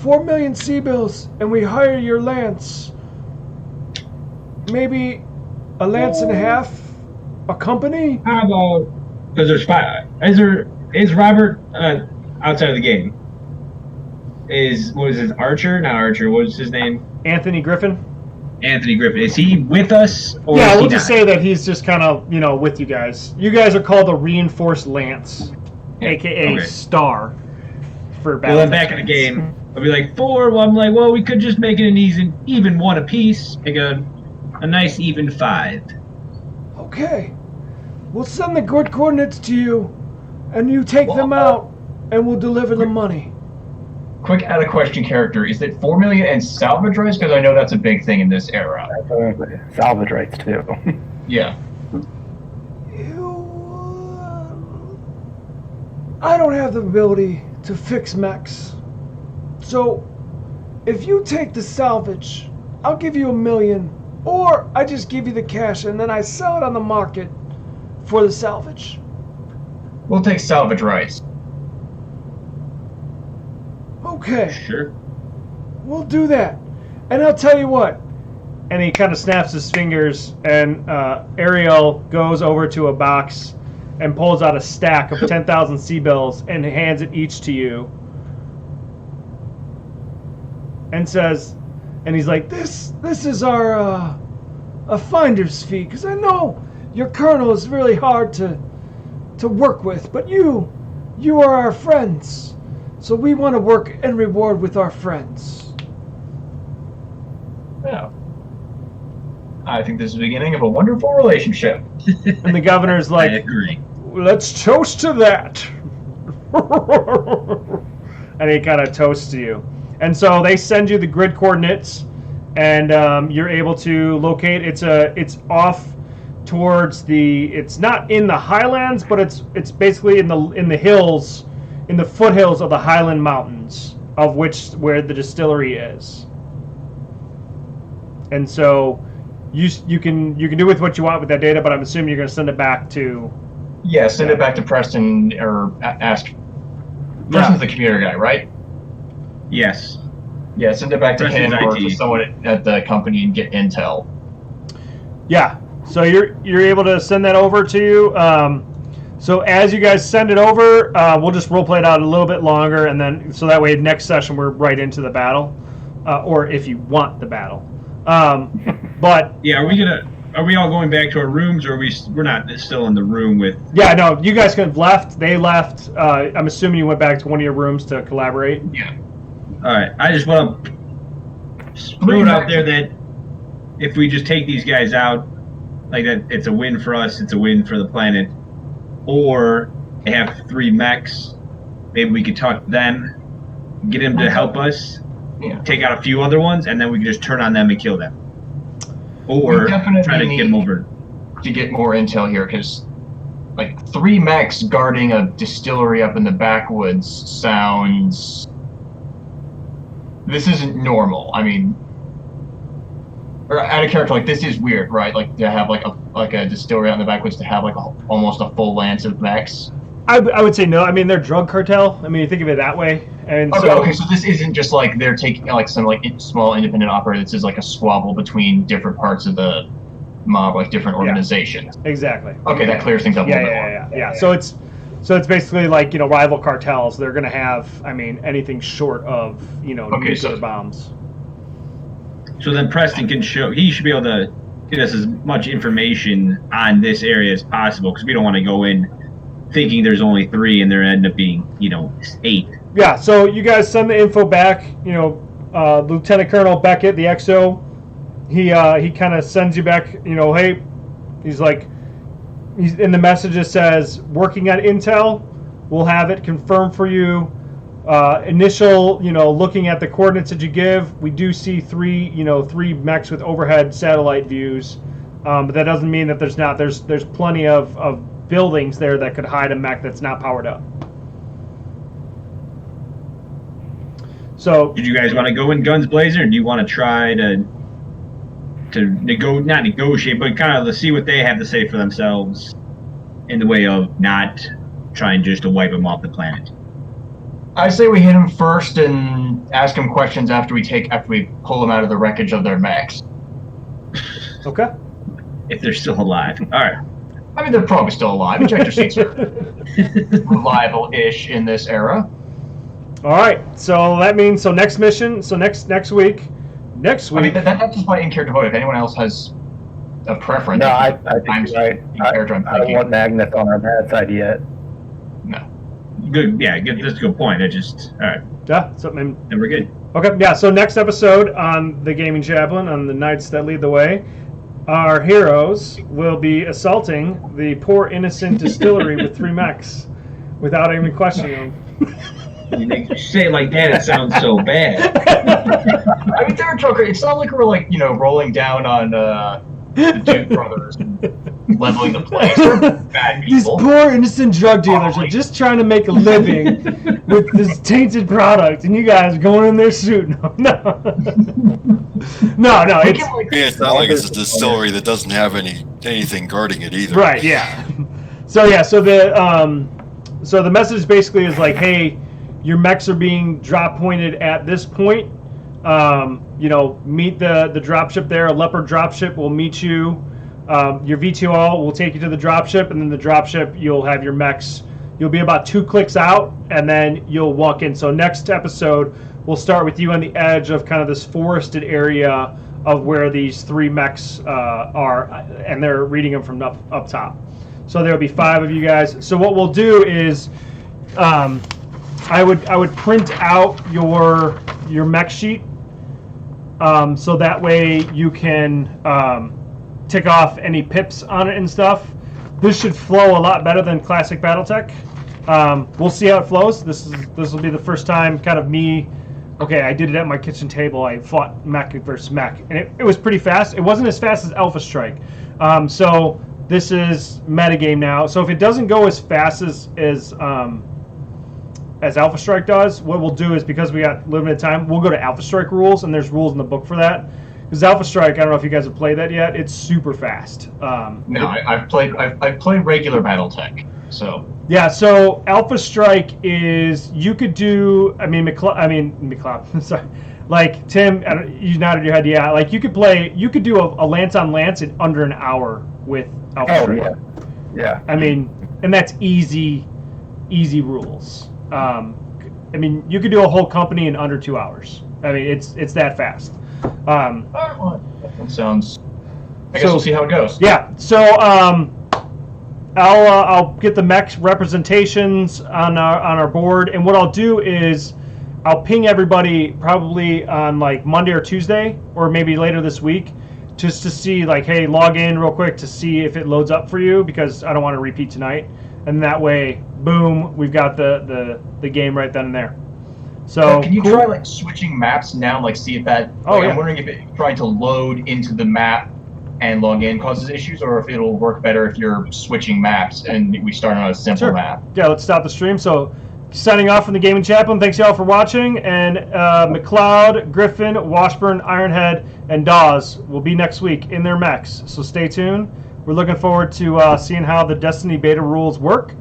4 million C-bills, and we hire your lance. Maybe a lance and a half, a company. How about, because there's 5. Is Robert outside of the game? What was his Archer? Not Archer. What was his name? Anthony Griffin. Anthony Griffin. Is he with us? Or Yeah, is we'll he just not? say that he's just kind of, with you guys. You guys are called the Reinforced Lance, a.k.a. Okay. Star, for battle. Well, then back in the game, I'll be like 4. Well, I'm like, well, we could just make it an even 1 apiece. Make a nice even 5. Okay. We'll send the good coordinates to you, and you take them out, and we'll deliver the money. Quick out of question character, is it 4 million and salvage rights? Because I know that's a big thing in this era. Salvage rights too. Yeah. I don't have the ability to fix mechs. So, if you take the salvage, I'll give you $1 million, or I just give you the cash and then I sell it on the market for the salvage. We'll take salvage rights. Okay, Sure. we'll do that. And I'll tell you what. And he kind of snaps his fingers, and Ariel goes over to a box and pulls out a stack of 10,000 C-bills and hands it each to you. And says, and he's like, this is our a finder's fee, because I know your colonel is really hard to work with, but you are our friends, so we want to work and reward with our friends. Yeah. I think this is the beginning of a wonderful relationship. And the governor's like, I agree. let's toast to that. And he kind of toasts to you. And so they send you the grid coordinates, and you're able to locate. It's off towards it's not in the highlands, but it's basically in the hills, in the foothills of the Highland Mountains, where the distillery is. And so you can do with what you want with that data, but I'm assuming you're going to send it back to. Yeah, send it back to Preston or ask Preston's the computer guy, right? Yes. Yeah, send it back to Preston's him or IT. to someone at the company and get intel. Yeah. So you're able to send that over to you. So as you guys send it over, we'll just role play it out a little bit longer, and then so that way next session we're right into the battle, or if you want the battle. But Yeah, are we all going back to our rooms, or we're not still in the room with? yeah, no, you guys could have left. They left. I'm assuming you went back to one of your rooms to collaborate. Yeah. All right, I just want to throw it out there that if we just take these guys out, like that, it's a win for us. It's a win for the planet. Or they have 3 mechs. Maybe we could talk to them, get them to help us, take out a few other ones, and then we can just turn on them and kill them. Or We definitely try to get them over. to get more intel here, because like 3 mechs guarding a distillery up in the backwoods sounds. This isn't normal. I mean, or out of character, like this is weird, right? Like to have like a distillery out in the backwoods to have like almost a full lance of mechs. I would say no. I mean, they're drug cartel. I mean, you think of it that way. And Okay, so this isn't just like they're taking like some like small independent operator. This is like a squabble between different parts of the mob, like different organizations. Exactly. Okay, that clears things up a little bit more. Yeah. So it's basically like, you know, rival cartels. They're going to have, I mean, anything short of, you know, nuclear bombs. So then Preston can he should be able to get us as much information on this area as possible, because we don't want to go in thinking there's only 3 and there end up being, 8. Yeah, so you guys send the info back. You know, Lieutenant Colonel Beckett, the XO, he kind of sends you back, hey, he's in the message it says, working on intel, we'll have it confirmed for you. Initial, looking at the coordinates that you give, we do see 3 mechs with overhead satellite views, but that doesn't mean that there's plenty of buildings there that could hide a mech that's not powered up. So, did you guys want to go in guns blazing, or do you want to try to not negotiate, but kind of see what they have to say for themselves in the way of not trying just to wipe them off the planet? I say we hit them first and ask them questions after we pull them out of the wreckage of their mechs. Okay. If they're still alive. All right. I mean, they're probably still alive. Ejector seats are reliable-ish in this era. All right. So that means next mission. So next week. Next week. I mean, that's just my in-character vote. If anyone else has a preference, no, I think you're right. I don't want Magnus on our bad side yet. No. Good. Yeah. That's a good point. All right. Yeah. Something. And we're good. Okay. Yeah. So next episode on the Gaming Chaplain, on the Knights That Lead the Way, our heroes will be assaulting the poor innocent distillery with 3 mechs without even questioning them. You say it like that, it sounds so bad. I mean, they're a joker. It's not like we're rolling down on the Duke brothers and leveling the place. They're bad people. These poor innocent drug dealers are just trying to make a living with this tainted product, and you guys are going in there shooting them. No. It's not like it's a distillery that doesn't have anything guarding it either. Right. Yeah. So the message basically is like, hey, your mechs are being drop pointed at this point. Meet the dropship there. A Leopard dropship will meet you. Your V2O will take you to the dropship, and then the dropship, you'll have your mechs. You'll be about 2 clicks out, and then you'll walk in. So next episode, we'll start with you on the edge of kind of this forested area of where these 3 mechs are, and they're reading them from up top. So there'll be 5 of you guys. So what we'll do is, I would print out your mech sheet, so that way you can tick off any pips on it and stuff. This should flow a lot better than classic BattleTech. We'll see how it flows. This will be the first time kind of me. Okay, I did it at my kitchen table. I fought mech versus mech, and it was pretty fast. It wasn't as fast as Alpha Strike. So this is metagame now. So if it doesn't go as fast as Alpha Strike does, what we'll do is, because we got limited time, we'll go to Alpha Strike rules, and there's rules in the book for that. Because Alpha Strike, I don't know if you guys have played that yet. It's super fast. No, I've played regular BattleTech. So Yeah, so Alpha Strike is you could do. McLeod. Sorry, like Tim, you nodded your head. Yeah, like you could play. You could do a lance on lance in under an hour with Alpha Strike. yeah, yeah. I mean, and that's easy rules. You could do a whole company in under 2 hours. I mean, it's that fast. That sounds. I guess we'll see how it goes. Yeah. So I'll get the mech representations on our board, and what I'll do is I'll ping everybody probably on like Monday or Tuesday, or maybe later this week, just to see like, hey, log in real quick to see if it loads up for you, because I don't want to repeat tonight, and that way, boom, we've got the game right then and there. So can you cool. try like switching maps now? Like see if that. Oh, yeah. I'm wondering if it trying to load into the map and log in causes issues, or if it'll work better if you're switching maps and we start on a simple map. Yeah, let's stop the stream. So, signing off from the Gaming Chaplain. Thanks y'all for watching. And McLeod, Griffin, Washburn, Ironhead, and Dawes will be next week in their mechs. So stay tuned. We're looking forward to seeing how the Destiny beta rules work.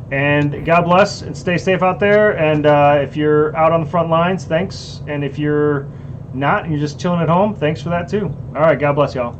And God bless and stay safe out there. And if you're out on the front lines, thanks. And if you're not and you're just chilling at home, thanks for that too. All right, God bless y'all.